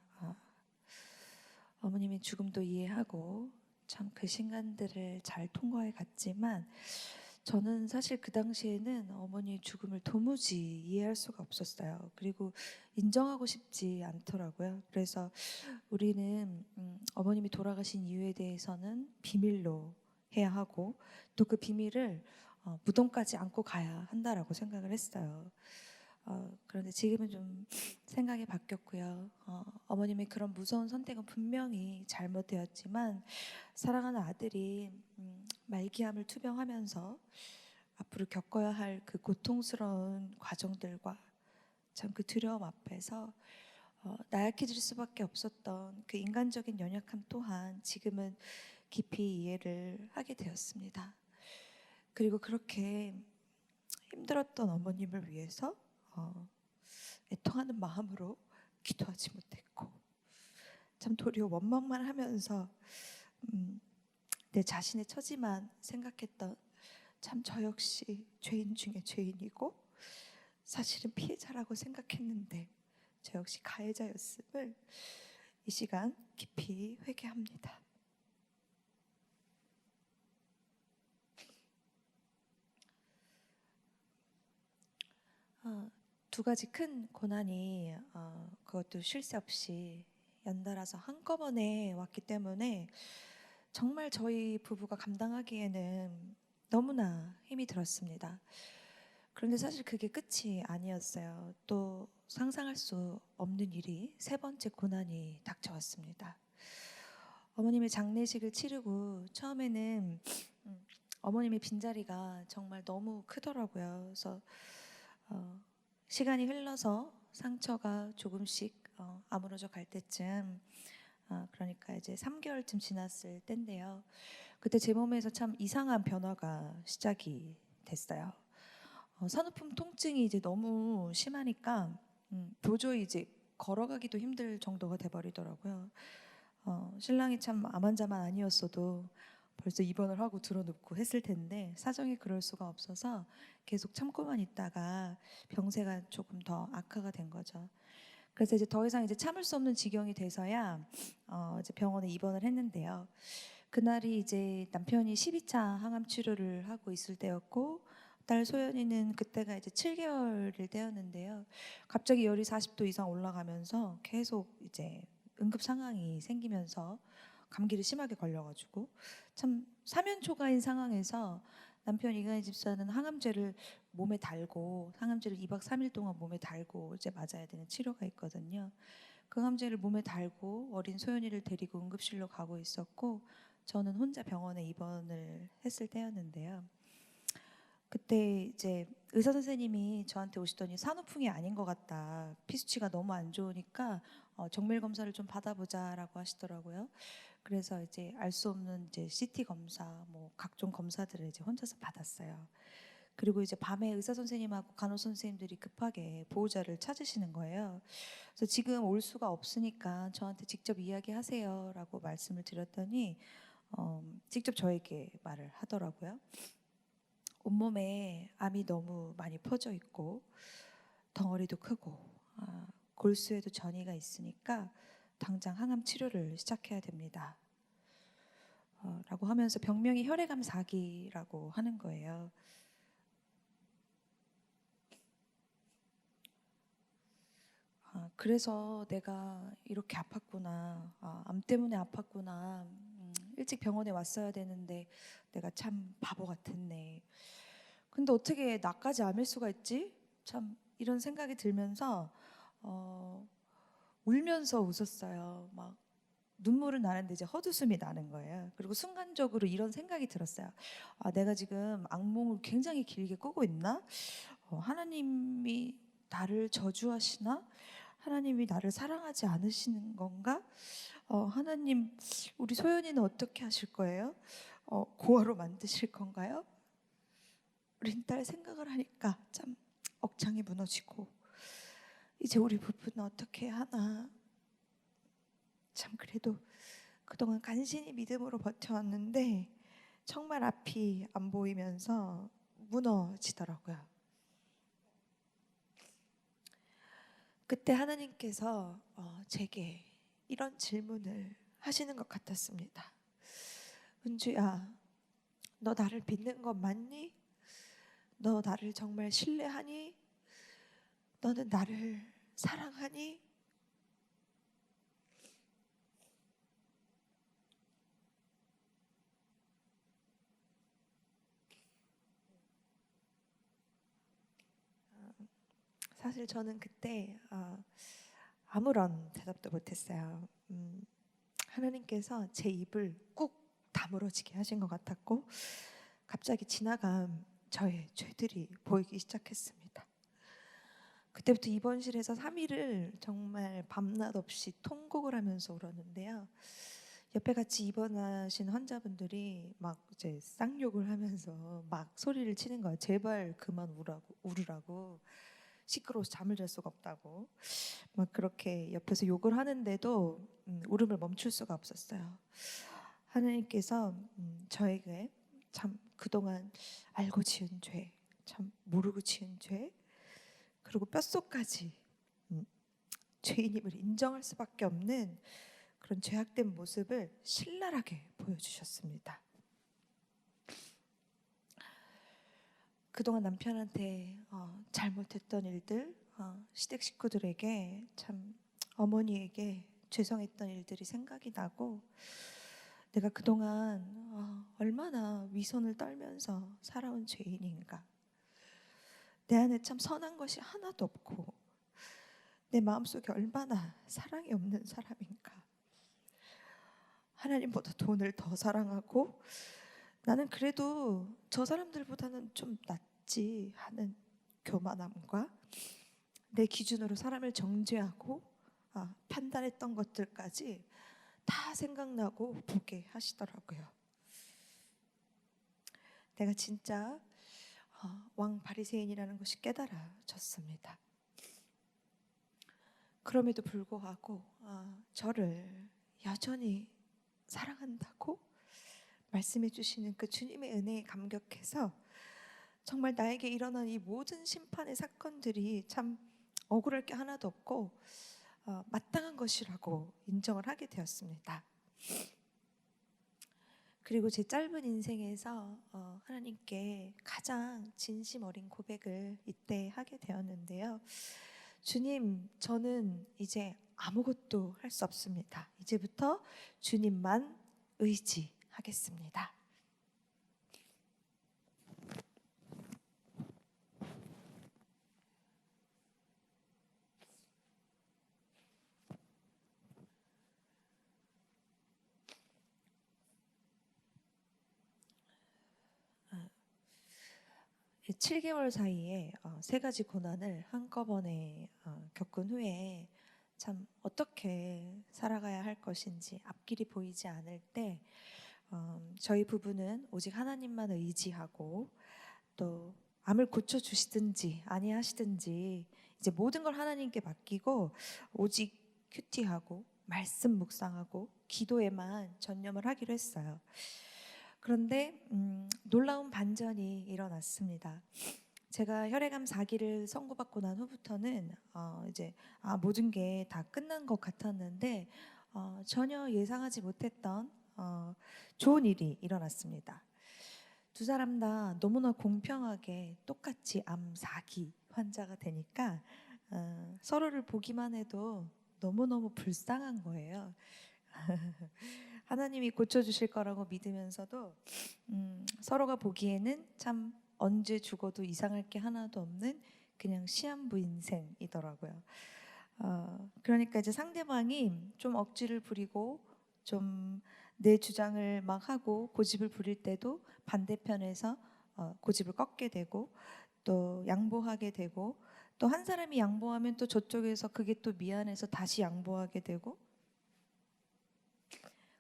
어머님의 죽음도 이해하고 참 그 순간들을 잘 통과해 갔지만 저는 사실 그 당시에는 어머니의 죽음을 도무지 이해할 수가 없었어요. 그리고 인정하고 싶지 않더라고요. 그래서 우리는 어머님이 돌아가신 이유에 대해서는 비밀로 해야 하고 또 그 비밀을 무덤까지 안고 가야 한다라고 생각을 했어요. 그런데 지금은 좀 생각이 바뀌었고요. 어머님의 그런 무서운 선택은 분명히 잘못되었지만 사랑하는 아들이 말기암을 투병하면서 앞으로 겪어야 할 그 고통스러운 과정들과 참 그 두려움 앞에서 나약해질 수밖에 없었던 그 인간적인 연약함 또한 지금은 깊이 이해를 하게 되었습니다. 그리고 그렇게 힘들었던 어머님을 위해서 애통하는 마음으로 기도하지 못했고 참 도리어 원망만 하면서 내 자신의 처지만 생각했던 참 저 역시 죄인 중에 죄인이고 사실은 피해자라고 생각했는데 저 역시 가해자였음을 이 시간 깊이 회개합니다. 두 가지 큰 고난이 그것도 쉴 새 없이 연달아서 한꺼번에 왔기 때문에 정말 저희 부부가 감당하기에는 너무나 힘이 들었습니다. 그런데 사실 그게 끝이 아니었어요. 또 상상할 수 없는 일이 세 번째 고난이 닥쳐왔습니다. 어머님의 장례식을 치르고 처음에는 어머님의 빈자리가 정말 너무 크더라고요. 그래서 시간이 흘러서 상처가 조금씩 아물어져 갈 때쯤 그러니까 이제 3개월쯤 지났을 때인데요. 그때 제 몸에서 참 이상한 변화가 시작이 됐어요. 산후품 통증이 이제 너무 심하니까 도저히 이제 걸어가기도 힘들 정도가 돼버리더라고요. 신랑이 참 암환자만 아니었어도 벌써 입원을 하고 들어눕고 했을 텐데 사정이 그럴 수가 없어서 계속 참고만 있다가 병세가 조금 더 악화가 된 거죠. 그래서 이제 더 이상 이제 참을 수 없는 지경이 돼서야 이제 병원에 입원을 했는데요. 그날이 이제 남편이 12차 항암 치료를 하고 있을 때였고 딸 소연이는 그때가 이제 7개월일 때였는데요. 갑자기 열이 40도 이상 올라가면서 계속 이제 응급 상황이 생기면서 감기를 심하게 걸려가지고 참 사면초가인 상황에서 남편 이간희 집사는 항암제를 몸에 달고 항암제를 2박 3일 동안 몸에 달고 이제 맞아야 되는 치료가 있거든요. 그 항암제를 몸에 달고 어린 소연이를 데리고 응급실로 가고 있었고 저는 혼자 병원에 입원을 했을 때였는데요. 그때 이제 의사 선생님이 저한테 오시더니 산후풍이 아닌 것 같다. 피수치가 너무 안 좋으니까 정밀 검사를 좀 받아보자라고 하시더라고요. 그래서 이제 알 수 없는 이제 CT 검사, 뭐 각종 검사들을 이제 혼자서 받았어요. 그리고 이제 밤에 의사 선생님하고 간호 선생님들이 급하게 보호자를 찾으시는 거예요. 그래서 지금 올 수가 없으니까 저한테 직접 이야기하세요라고 말씀을 드렸더니 직접 저에게 말을 하더라고요. 온몸에 암이 너무 많이 퍼져 있고 덩어리도 크고 골수에도 전이가 있으니까 당장 항암 치료를 시작해야 됩니다. 라고 하면서 병명이 혈액암 4기라고 하는 거예요. 그래서 내가 이렇게 아팠구나. 암 때문에 아팠구나. 일찍 병원에 왔어야 되는데 내가 참 바보 같았네. 근데 어떻게 나까지 암일 수가 있지? 참 이런 생각이 들면서 울면서 웃었어요. 막 눈물은 나는데 이제 헛웃음이 나는 거예요. 그리고 순간적으로 이런 생각이 들었어요. 내가 지금 악몽을 굉장히 길게 꾸고 있나? 하나님이 나를 저주하시나? 하나님이 나를 사랑하지 않으시는 건가? 하나님, 우리 소연이는 어떻게 하실 거예요? 고아로 만드실 건가요? 우리 딸 생각을 하니까 참 억장이 무너지고 이제 우리 부부는 어떻게 하나. 참 그래도 그동안 간신히 믿음으로 버텨왔는데 정말 앞이 안 보이면서 무너지더라고요. 그때 하나님께서 제게 이런 질문을 하시는 것 같았습니다. 은주야, 너 나를 믿는 건 맞니? 너 나를 정말 신뢰하니? 너는 나를 사랑하니? 사실 저는 그때 아무런 대답도 못했어요. 하나님께서 제 입을 꾹 다물어지게 하신 것 같았고, 갑자기 지나간 저의 죄들이 보이기 시작했습니다. 그때부터 입원실에서 3일을 정말 밤낮 없이 통곡을 하면서 울었는데요. 옆에 같이 입원하신 환자분들이 막 이제 쌍욕을 하면서 막 소리를 치는 거예요. 제발 그만 울으라고. 시끄러워서 잠을 잘 수가 없다고. 막 그렇게 옆에서 욕을 하는데도 울음을 멈출 수가 없었어요. 하나님께서 저에게 참 그동안 알고 지은 죄, 참 모르고 지은 죄, 그리고 뼛속까지 죄인임을 인정할 수밖에 없는 그런 죄악된 모습을 신랄하게 보여주셨습니다. 그동안 남편한테 잘못했던 일들, 시댁 식구들에게, 참 어머니에게 죄송했던 일들이 생각이 나고, 내가 그동안 얼마나 위선을 떨면서 살아온 죄인인가. 내 안에 참 선한 것이 하나도 없고 내 마음속에 얼마나 사랑이 없는 사람인가. 하나님보다 돈을 더 사랑하고 나는 그래도 저 사람들보다는 좀 낫지 하는 교만함과 내 기준으로 사람을 정죄하고 판단했던 것들까지 다 생각나고 보게 하시더라고요. 내가 진짜 왕 바리새인이라는 것이 깨달아졌습니다. 그럼에도 불구하고 저를 여전히 사랑한다고 말씀해 주시는 그 주님의 은혜에 감격해서 정말 나에게 일어난 이 모든 심판의 사건들이 참 억울할 게 하나도 없고 마땅한 것이라고 인정을 하게 되었습니다. 그리고 제 짧은 인생에서 하나님께 가장 진심 어린 고백을 이때 하게 되었는데요. 주님, 저는 이제 아무것도 할 수 없습니다. 이제부터 주님만 의지하겠습니다. 아, 7개월 사이에 세 가지 고난을 한꺼번에 겪은 후에 참 어떻게 살아가야 할 것인지 앞길이 보이지 않을 때 저희 부부는 오직 하나님만 의지하고 또 암을 고쳐주시든지 아니하시든지 이제 모든 걸 하나님께 맡기고 오직 큐티하고 말씀 묵상하고 기도에만 전념을 하기로 했어요. 그런데 놀라운 반전이 일어났습니다. 제가 혈액암 4기를 선고받고 난 후부터는 이제 모든 게 다 끝난 것 같았는데 전혀 예상하지 못했던 좋은 일이 일어났습니다. 두 사람 다 너무나 공평하게 똑같이 암 4기 환자가 되니까 서로를 보기만 해도 너무너무 불쌍한 거예요. 하나님이 고쳐주실 거라고 믿으면서도 서로가 보기에는 참 언제 죽어도 이상할 게 하나도 없는 그냥 시한부 인생이더라고요. 그러니까 이제 상대방이 좀 억지를 부리고 좀 내 주장을 막 하고 고집을 부릴 때도 반대편에서 고집을 꺾게 되고 또 양보하게 되고 또 한 사람이 양보하면 또 저쪽에서 그게 또 미안해서 다시 양보하게 되고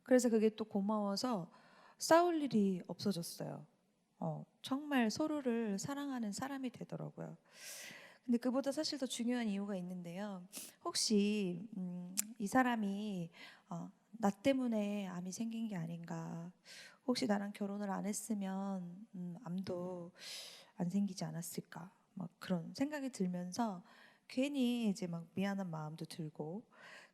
그래서 그게 또 고마워서 싸울 일이 없어졌어요. 정말 서로를 사랑하는 사람이 되더라고요. 근데 그보다 사실 더 중요한 이유가 있는데요. 혹시 이 사람이 나 때문에 암이 생긴 게 아닌가, 혹시 나랑 결혼을 안 했으면 암도 안 생기지 않았을까, 막 그런 생각이 들면서 괜히 이제 막 미안한 마음도 들고,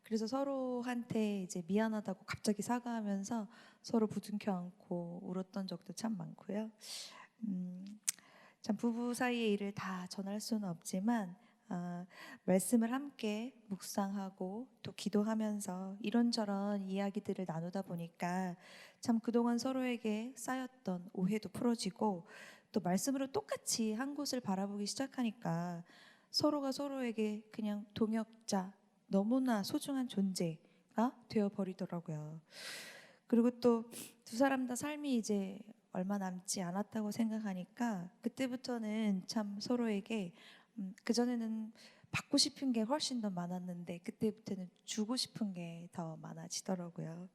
그래서 서로한테 이제 미안하다고 갑자기 사과하면서 서로 부둥켜 안고 울었던 적도 참 많고요. 참 부부 사이의 일을 다 전할 수는 없지만 말씀을 함께 묵상하고 또 기도하면서 이런저런 이야기들을 나누다 보니까 참 그동안 서로에게 쌓였던 오해도 풀어지고 또 말씀으로 똑같이 한 곳을 바라보기 시작하니까 서로가 서로에게 그냥 동역자, 너무나 소중한 존재가 되어버리더라고요. 그리고 또 두 사람 다 삶이 이제 얼마 남지 않았다고 생각하니까 그때부터는 참 서로에게 그전에는 받고 싶은 게 훨씬 더 많았는데 그때부터는 주고 싶은 게 더 많아지더라고요.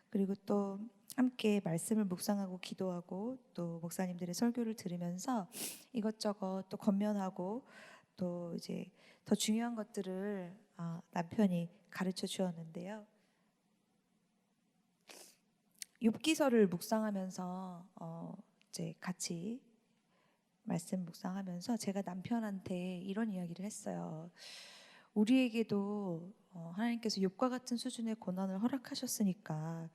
그리고 또 함께 말씀을 묵상하고 기도하고 또 목사님들의 설교를 들으면서 이것저것 또 권면하고 또 이제 더 중요한 것들을 남편이 가르쳐 주었는데요. 욥기서를 묵상하면서 이제 같이 말씀 묵상하면서 제가 남편한테 이런 이야기를 했어요. 우리에게도 하나님께서 욥과 같은 수준의 고난을 허락하셨으니까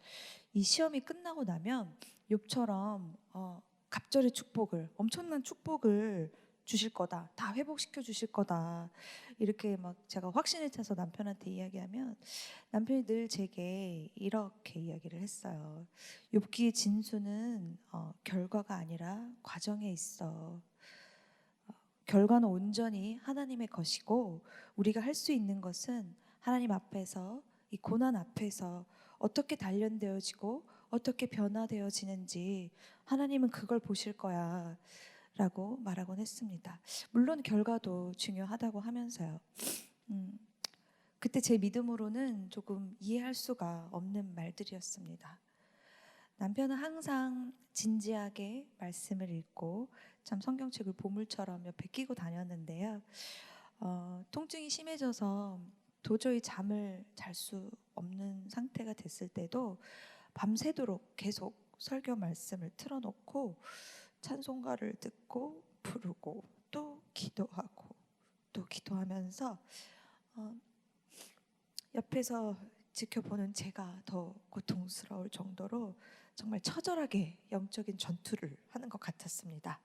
이 시험이 끝나고 나면 욥처럼 갑절의 축복을, 엄청난 축복을 주실 거다, 다 회복시켜 주실 거다, 이렇게 막 제가 확신을 차서 남편한테 이야기하면 남편이 늘 제게 이렇게 이야기를 했어요. 욥기의 진수는 결과가 아니라 과정에 있어. 결과는 온전히 하나님의 것이고 우리가 할 수 있는 것은 하나님 앞에서 이 고난 앞에서 어떻게 단련되어지고 어떻게 변화되어지는지 하나님은 그걸 보실 거야 라고 말하곤 했습니다. 물론 결과도 중요하다고 하면서요. 그때 제 믿음으로는 조금 이해할 수가 없는 말들이었습니다. 남편은 항상 진지하게 말씀을 읽고 참 성경책을 보물처럼 옆에 끼고 다녔는데요. 통증이 심해져서 도저히 잠을 잘 수 없는 상태가 됐을 때도 밤새도록 계속 설교 말씀을 틀어놓고 찬송가를 듣고 부르고 또 기도하고 또 기도하면서 옆에서 지켜보는 제가 더 고통스러울 정도로 정말 처절하게 영적인 전투를 하는 것 같았습니다.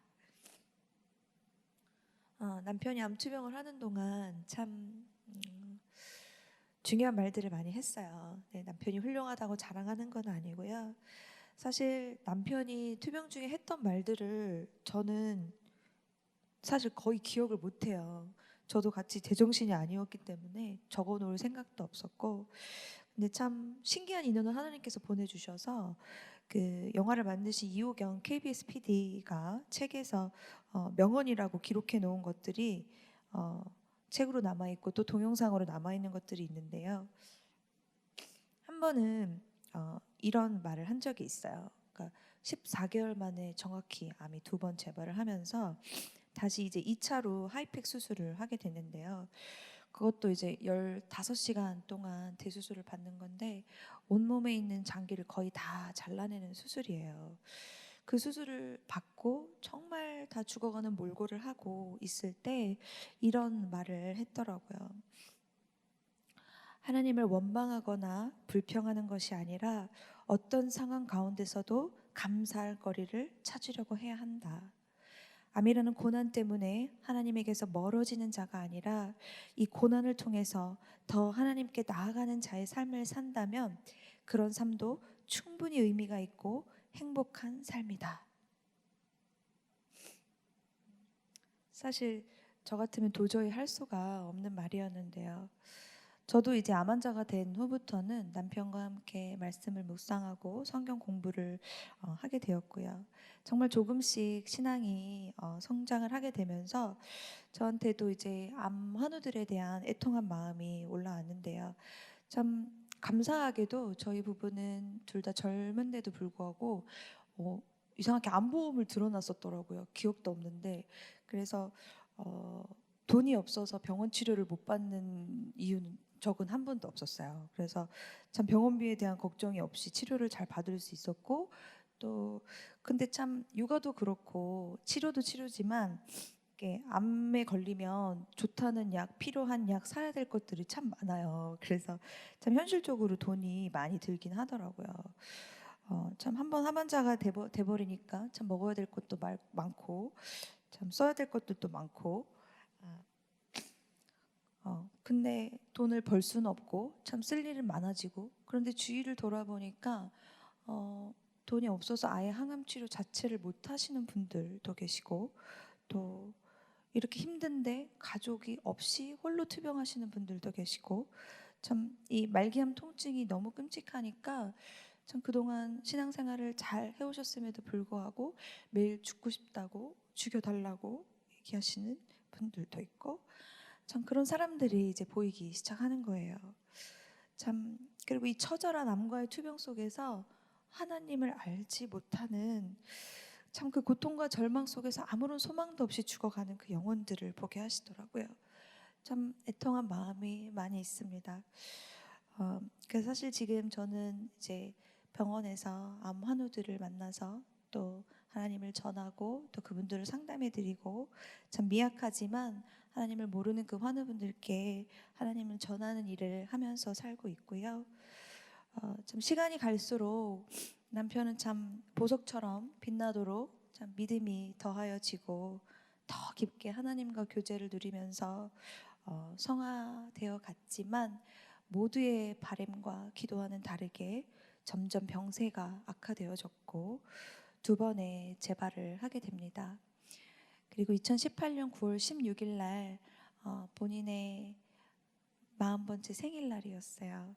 남편이 암투병을 하는 동안 참 중요한 말들을 많이 했어요. 네, 남편이 훌륭하다고 자랑하는 건 아니고요. 사실 남편이 투병 중에 했던 말들을 저는 사실 거의 기억을 못해요. 저도 같이 제정신이 아니었기 때문에 적어놓을 생각도 없었고, 근데 참 신기한 인연을 하나님께서 보내주셔서 그 영화를 만드신 이호경 KBS PD가 책에서 명언이라고 기록해 놓은 것들이 책으로 남아 있고 또 동영상으로 남아 있는 것들이 있는데요. 한 번은 이런 말을 한 적이 있어요. 그러니까 14개월 만에 정확히 암이 2번 재발을 하면서 다시 이제 2차로 하이팩 수술을 하게 됐는데요. 그것도 이제 15시간 동안 대수술을 받는 건데 온몸에 있는 장기를 거의 다 잘라내는 수술이에요. 그 수술을 받고 정말 다 죽어가는 몰골을 하고 있을 때 이런 말을 했더라고요. 하나님을 원망하거나 불평하는 것이 아니라 어떤 상황 가운데서도 감사할 거리를 찾으려고 해야 한다. 암이라는 고난 때문에 하나님에게서 멀어지는 자가 아니라 이 고난을 통해서 더 하나님께 나아가는 자의 삶을 산다면 그런 삶도 충분히 의미가 있고 행복한 삶이다. 사실 저 같으면 도저히 할 수가 없는 말이었는데요. 저도 이제 암 환자가 된 후부터는 남편과 함께 말씀을 묵상하고 성경 공부를 하게 되었고요. 정말 조금씩 신앙이 성장을 하게 되면서 저한테도 이제 암 환우들에 대한 애통한 마음이 올라왔는데요. 참 감사하게도 저희 부부는 둘 다 젊은데도 불구하고 이상하게 암보험을 들어놨었더라고요. 기억도 없는데 그래서 돈이 없어서 병원 치료를 못 받는 이유는 적은 한 번도 없었어요. 그래서 참 병원비에 대한 걱정이 없이 치료를 잘 받을 수 있었고 또 근데 참 육아도 그렇고 치료도 치료지만 이게 암에 걸리면 좋다는 약, 필요한 약 사야 될 것들이 참 많아요. 그래서 참 현실적으로 돈이 많이 들긴 하더라고요. 참 한 번 함환자가 돼버리니까 참 먹어야 될 것도 많고 참 써야 될 것들도 많고 근데 돈을 벌 수는 없고 참 쓸 일은 많아지고 그런데 주위를 돌아보니까 돈이 없어서 아예 항암 치료 자체를 못 하시는 분들도 계시고 또 이렇게 힘든데 가족이 없이 홀로 투병하시는 분들도 계시고 참 이 말기암 통증이 너무 끔찍하니까 참 그동안 신앙생활을 잘 해오셨음에도 불구하고 매일 죽고 싶다고 죽여달라고 얘기하시는 분들도 있고 참 그런 사람들이 이제 보이기 시작하는 거예요. 참 그리고 이 처절한 암과의 투병 속에서 하나님을 알지 못하는 참 그 고통과 절망 속에서 아무런 소망도 없이 죽어가는 그 영혼들을 보게 하시더라고요. 참 애통한 마음이 많이 있습니다. 그래서 사실 지금 저는 이제 병원에서 암 환우들을 만나서 또 하나님을 전하고 또 그분들을 상담해드리고 참 미약하지만 하나님을 모르는 그 환우분들께 하나님을 전하는 일을 하면서 살고 있고요. 참 시간이 갈수록 남편은 참 보석처럼 빛나도록 참 믿음이 더하여지고 더 깊게 하나님과 교제를 누리면서 성화되어 갔지만 모두의 바램과 기도와는 다르게 점점 병세가 악화되어졌고 두 번의 재발을 하게 됩니다. 그리고 2018년 9월 16일 날 본인의 40번째 생일날이었어요.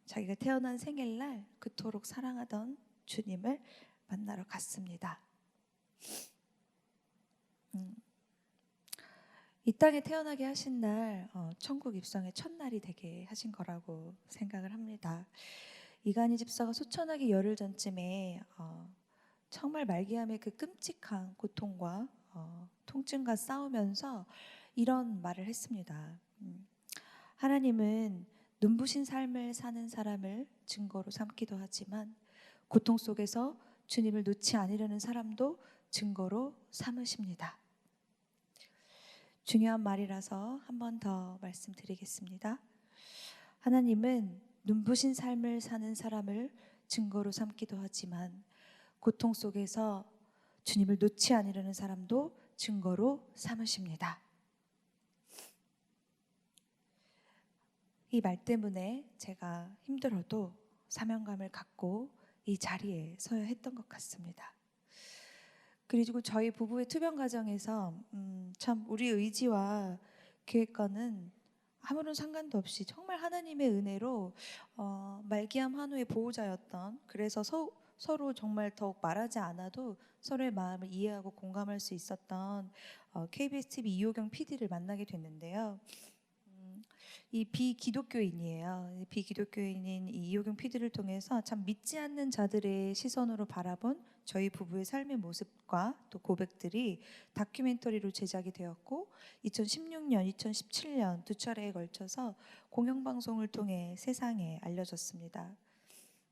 자기가 태어난 생일날 그토록 사랑하던 주님을 만나러 갔습니다. 이 땅에 태어나게 하신 날 천국 입성의 첫날이 되게 하신 거라고 생각을 합니다. 이간희 집사가 소천하기 열흘 전쯤에 정말 말기암의 그 끔찍한 고통과 통증과 싸우면서 이런 말을 했습니다. 하나님은 눈부신 삶을 사는 사람을 증거로 삼기도 하지만 고통 속에서 주님을 놓지 않으려는 사람도 증거로 삼으십니다. 중요한 말이라서 한 번 더 말씀드리겠습니다. 하나님은 눈부신 삶을 사는 사람을 증거로 삼기도 하지만 고통 속에서 주님을 놓지 않으려는 사람도 증거로 삼으십니다. 이 말 때문에 제가 힘들어도 사명감을 갖고 이 자리에 서야 했던 것 같습니다. 그리고 저희 부부의 투병 과정에서 참 우리 의지와 계획과는 아무런 상관도 없이 정말 하나님의 은혜로 말기암 한우의 보호자였던 그래서 서로 정말 더욱 말하지 않아도 서로의 마음을 이해하고 공감할 수 있었던 KBS TV 이호경 PD를 만나게 됐는데요. 이 비기독교인이에요. 비기독교인인 이 이호경 PD를 통해서 참 믿지 않는 자들의 시선으로 바라본 저희 부부의 삶의 모습과 또 고백들이 다큐멘터리로 제작이 되었고 2016년, 2017년 두 차례에 걸쳐서 공영방송을 통해 세상에 알려졌습니다.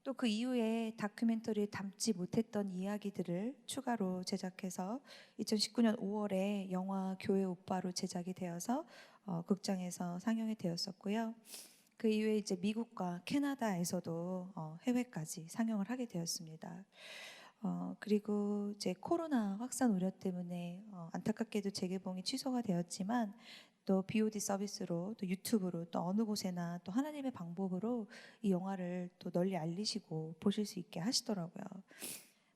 또 그 이후에 다큐멘터리에 담지 못했던 이야기들을 추가로 제작해서 2019년 5월에 영화 교회 오빠로 제작이 되어서 극장에서 상영이 되었었고요. 그 이후에 이제 미국과 캐나다에서도 해외까지 상영을 하게 되었습니다. 그리고 이제 코로나 확산 우려 때문에 안타깝게도 재개봉이 취소가 되었지만 또 BOD 서비스로 또 유튜브로 또 어느 곳에나 또 하나님의 방법으로 이 영화를 또 널리 알리시고 보실 수 있게 하시더라고요.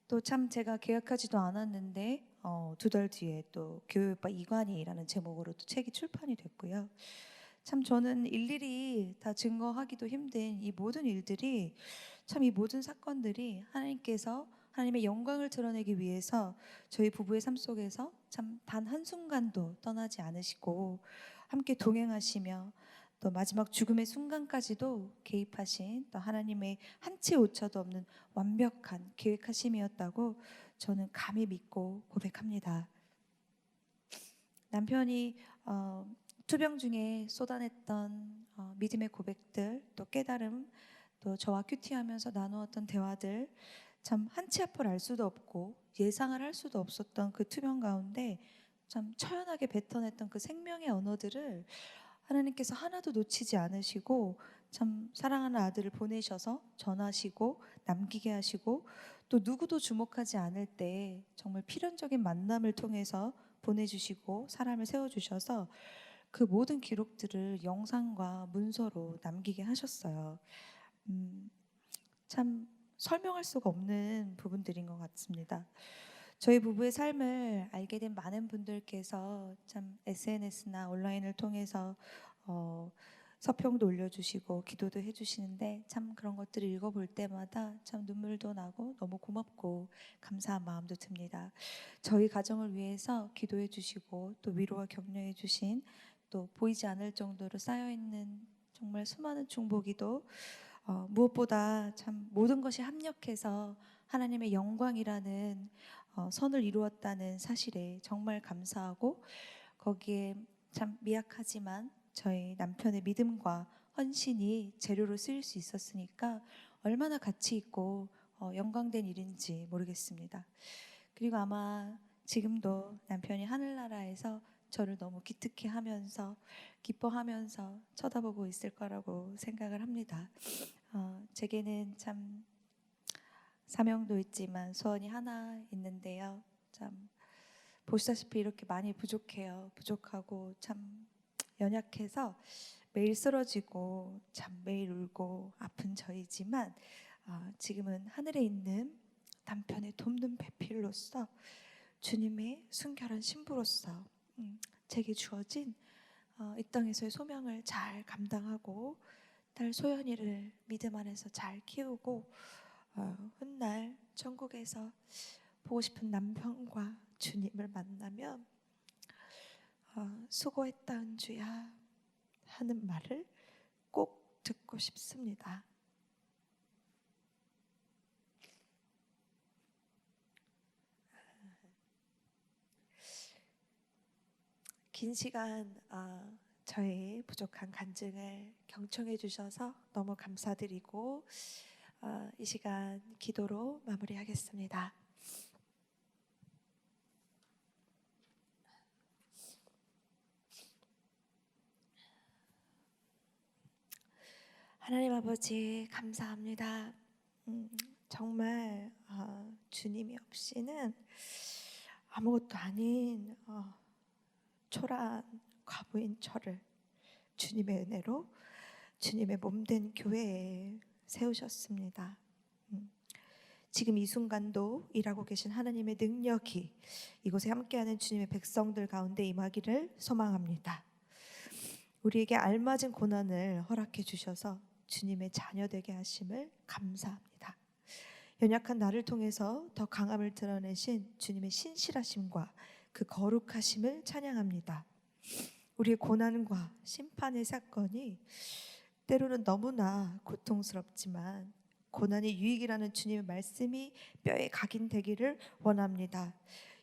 또 참 제가 계약하지도 않았는데 2달 뒤에 또 교회오빠 이관희라는 제목으로 또 책이 출판이 됐고요. 참 저는 일일이 다 증거하기도 힘든 이 모든 일들이 참 이 모든 사건들이 하나님께서 하나님의 영광을 드러내기 위해서 저희 부부의 삶 속에서 참 단 한순간도 떠나지 않으시고 함께 동행하시며 또 마지막 죽음의 순간까지도 개입하신 또 하나님의 한치 오차도 없는 완벽한 계획하심이었다고 저는 감히 믿고 고백합니다. 남편이 투병 중에 쏟아냈던 믿음의 고백들 또 깨달음 또 저와 큐티하면서 나누었던 대화들 참 한치 앞을 알 수도 없고 예상을 할 수도 없었던 그 투병 가운데 참 처연하게 뱉어냈던 그 생명의 언어들을 하나님께서 하나도 놓치지 않으시고 참 사랑하는 아들을 보내셔서 전하시고 남기게 하시고 또 누구도 주목하지 않을 때 정말 필연적인 만남을 통해서 보내주시고 사람을 세워주셔서 그 모든 기록들을 영상과 문서로 남기게 하셨어요. 참 설명할 수가 없는 부분들인 것 같습니다. 저희 부부의 삶을 알게 된 많은 분들께서 참 SNS나 온라인을 통해서 서평도 올려주시고 기도도 해주시는데 참 그런 것들을 읽어볼 때마다 참 눈물도 나고 너무 고맙고 감사한 마음도 듭니다. 저희 가정을 위해서 기도해 주시고 또 위로와 격려해 주신 또 보이지 않을 정도로 쌓여있는 정말 수많은 중보기도 무엇보다 참 모든 것이 합력해서 하나님의 영광이라는 선을 이루었다는 사실에 정말 감사하고 거기에 참 미약하지만 저희 남편의 믿음과 헌신이 재료로 쓰일 수 있었으니까 얼마나 가치 있고 영광된 일인지 모르겠습니다. 그리고 아마 지금도 남편이 하늘나라에서 저를 너무 기특해하면서 기뻐하면서 쳐다보고 있을 거라고 생각을 합니다. 제게는 참 사명도 있지만 소원이 하나 있는데요. 참 보시다시피 이렇게 많이 부족해요. 부족하고 참 연약해서 매일 쓰러지고 참 매일 울고 아픈 저이지만 지금은 하늘에 있는 남편의 돕는 배필로서 주님의 순결한 신부로서 제게 주어진 이 땅에서의 소명을 잘 감당하고 딸 소연이를 믿음 안에서 잘 키우고 훗날 천국에서 보고 싶은 남편과 주님을 만나면 수고했다 은주야 하는 말을 꼭 듣고 싶습니다. 긴 시간 저의 부족한 간증을 경청해 주셔서 너무 감사드리고 이 시간 기도로 마무리하겠습니다. 하나님 아버지 감사합니다. 정말 주님이 없이는 아무것도 아닌 초라한 과부인 저를 주님의 은혜로 주님의 몸된 교회에 세우셨습니다. 지금 이 순간도 일하고 계신 하나님의 능력이 이곳에 함께하는 주님의 백성들 가운데 임하기를 소망합니다. 우리에게 알맞은 고난을 허락해 주셔서 주님의 자녀 되게 하심을 감사합니다. 연약한 나를 통해서 더 강함을 드러내신 주님의 신실하심과 그 거룩하심을 찬양합니다. 우리의 고난과 심판의 사건이 때로는 너무나 고통스럽지만 고난이 유익이라는 주님의 말씀이 뼈에 각인되기를 원합니다.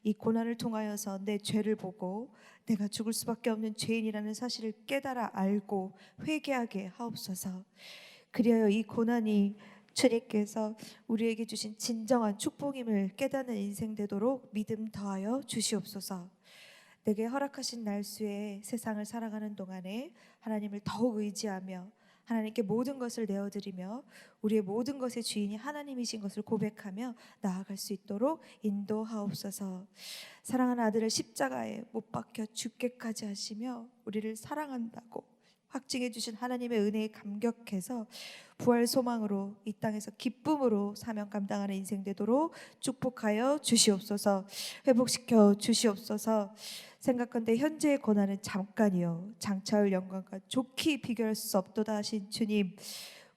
이 고난을 통하여서 내 죄를 보고 내가 죽을 수밖에 없는 죄인이라는 사실을 깨달아 알고 회개하게 하옵소서. 그리하여 이 고난이 주님께서 우리에게 주신 진정한 축복임을 깨닫는 인생 되도록 믿음 더하여 주시옵소서. 내게 허락하신 날수에 세상을 살아가는 동안에 하나님을 더욱 의지하며 하나님께 모든 것을 내어드리며 우리의 모든 것의 주인이 하나님이신 것을 고백하며 나아갈 수 있도록 인도하옵소서. 사랑하는 아들을 십자가에 못 박혀 죽게까지 하시며 우리를 사랑한다고 확증해 주신 하나님의 은혜에 감격해서 부활 소망으로 이 땅에서 기쁨으로 사명 감당하는 인생 되도록 축복하여 주시옵소서. 회복시켜 주시옵소서. 생각건대 현재의 고난은 잠깐이요 장차올 영광과 좋게 비교할 수 없도다 하신 주님,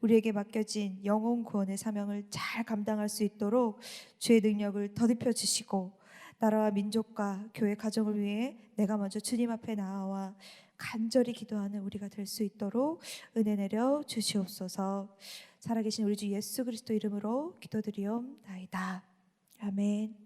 우리에게 맡겨진 영혼 구원의 사명을 잘 감당할 수 있도록 주의 능력을 더듬혀 주시고 나라와 민족과 교회 가정을 위해 내가 먼저 주님 앞에 나아와 간절히 기도하는 우리가 될 수 있도록 은혜 내려 주시옵소서. 살아계신 우리 주 예수 그리스도 이름으로 기도드리옵나이다. 아멘.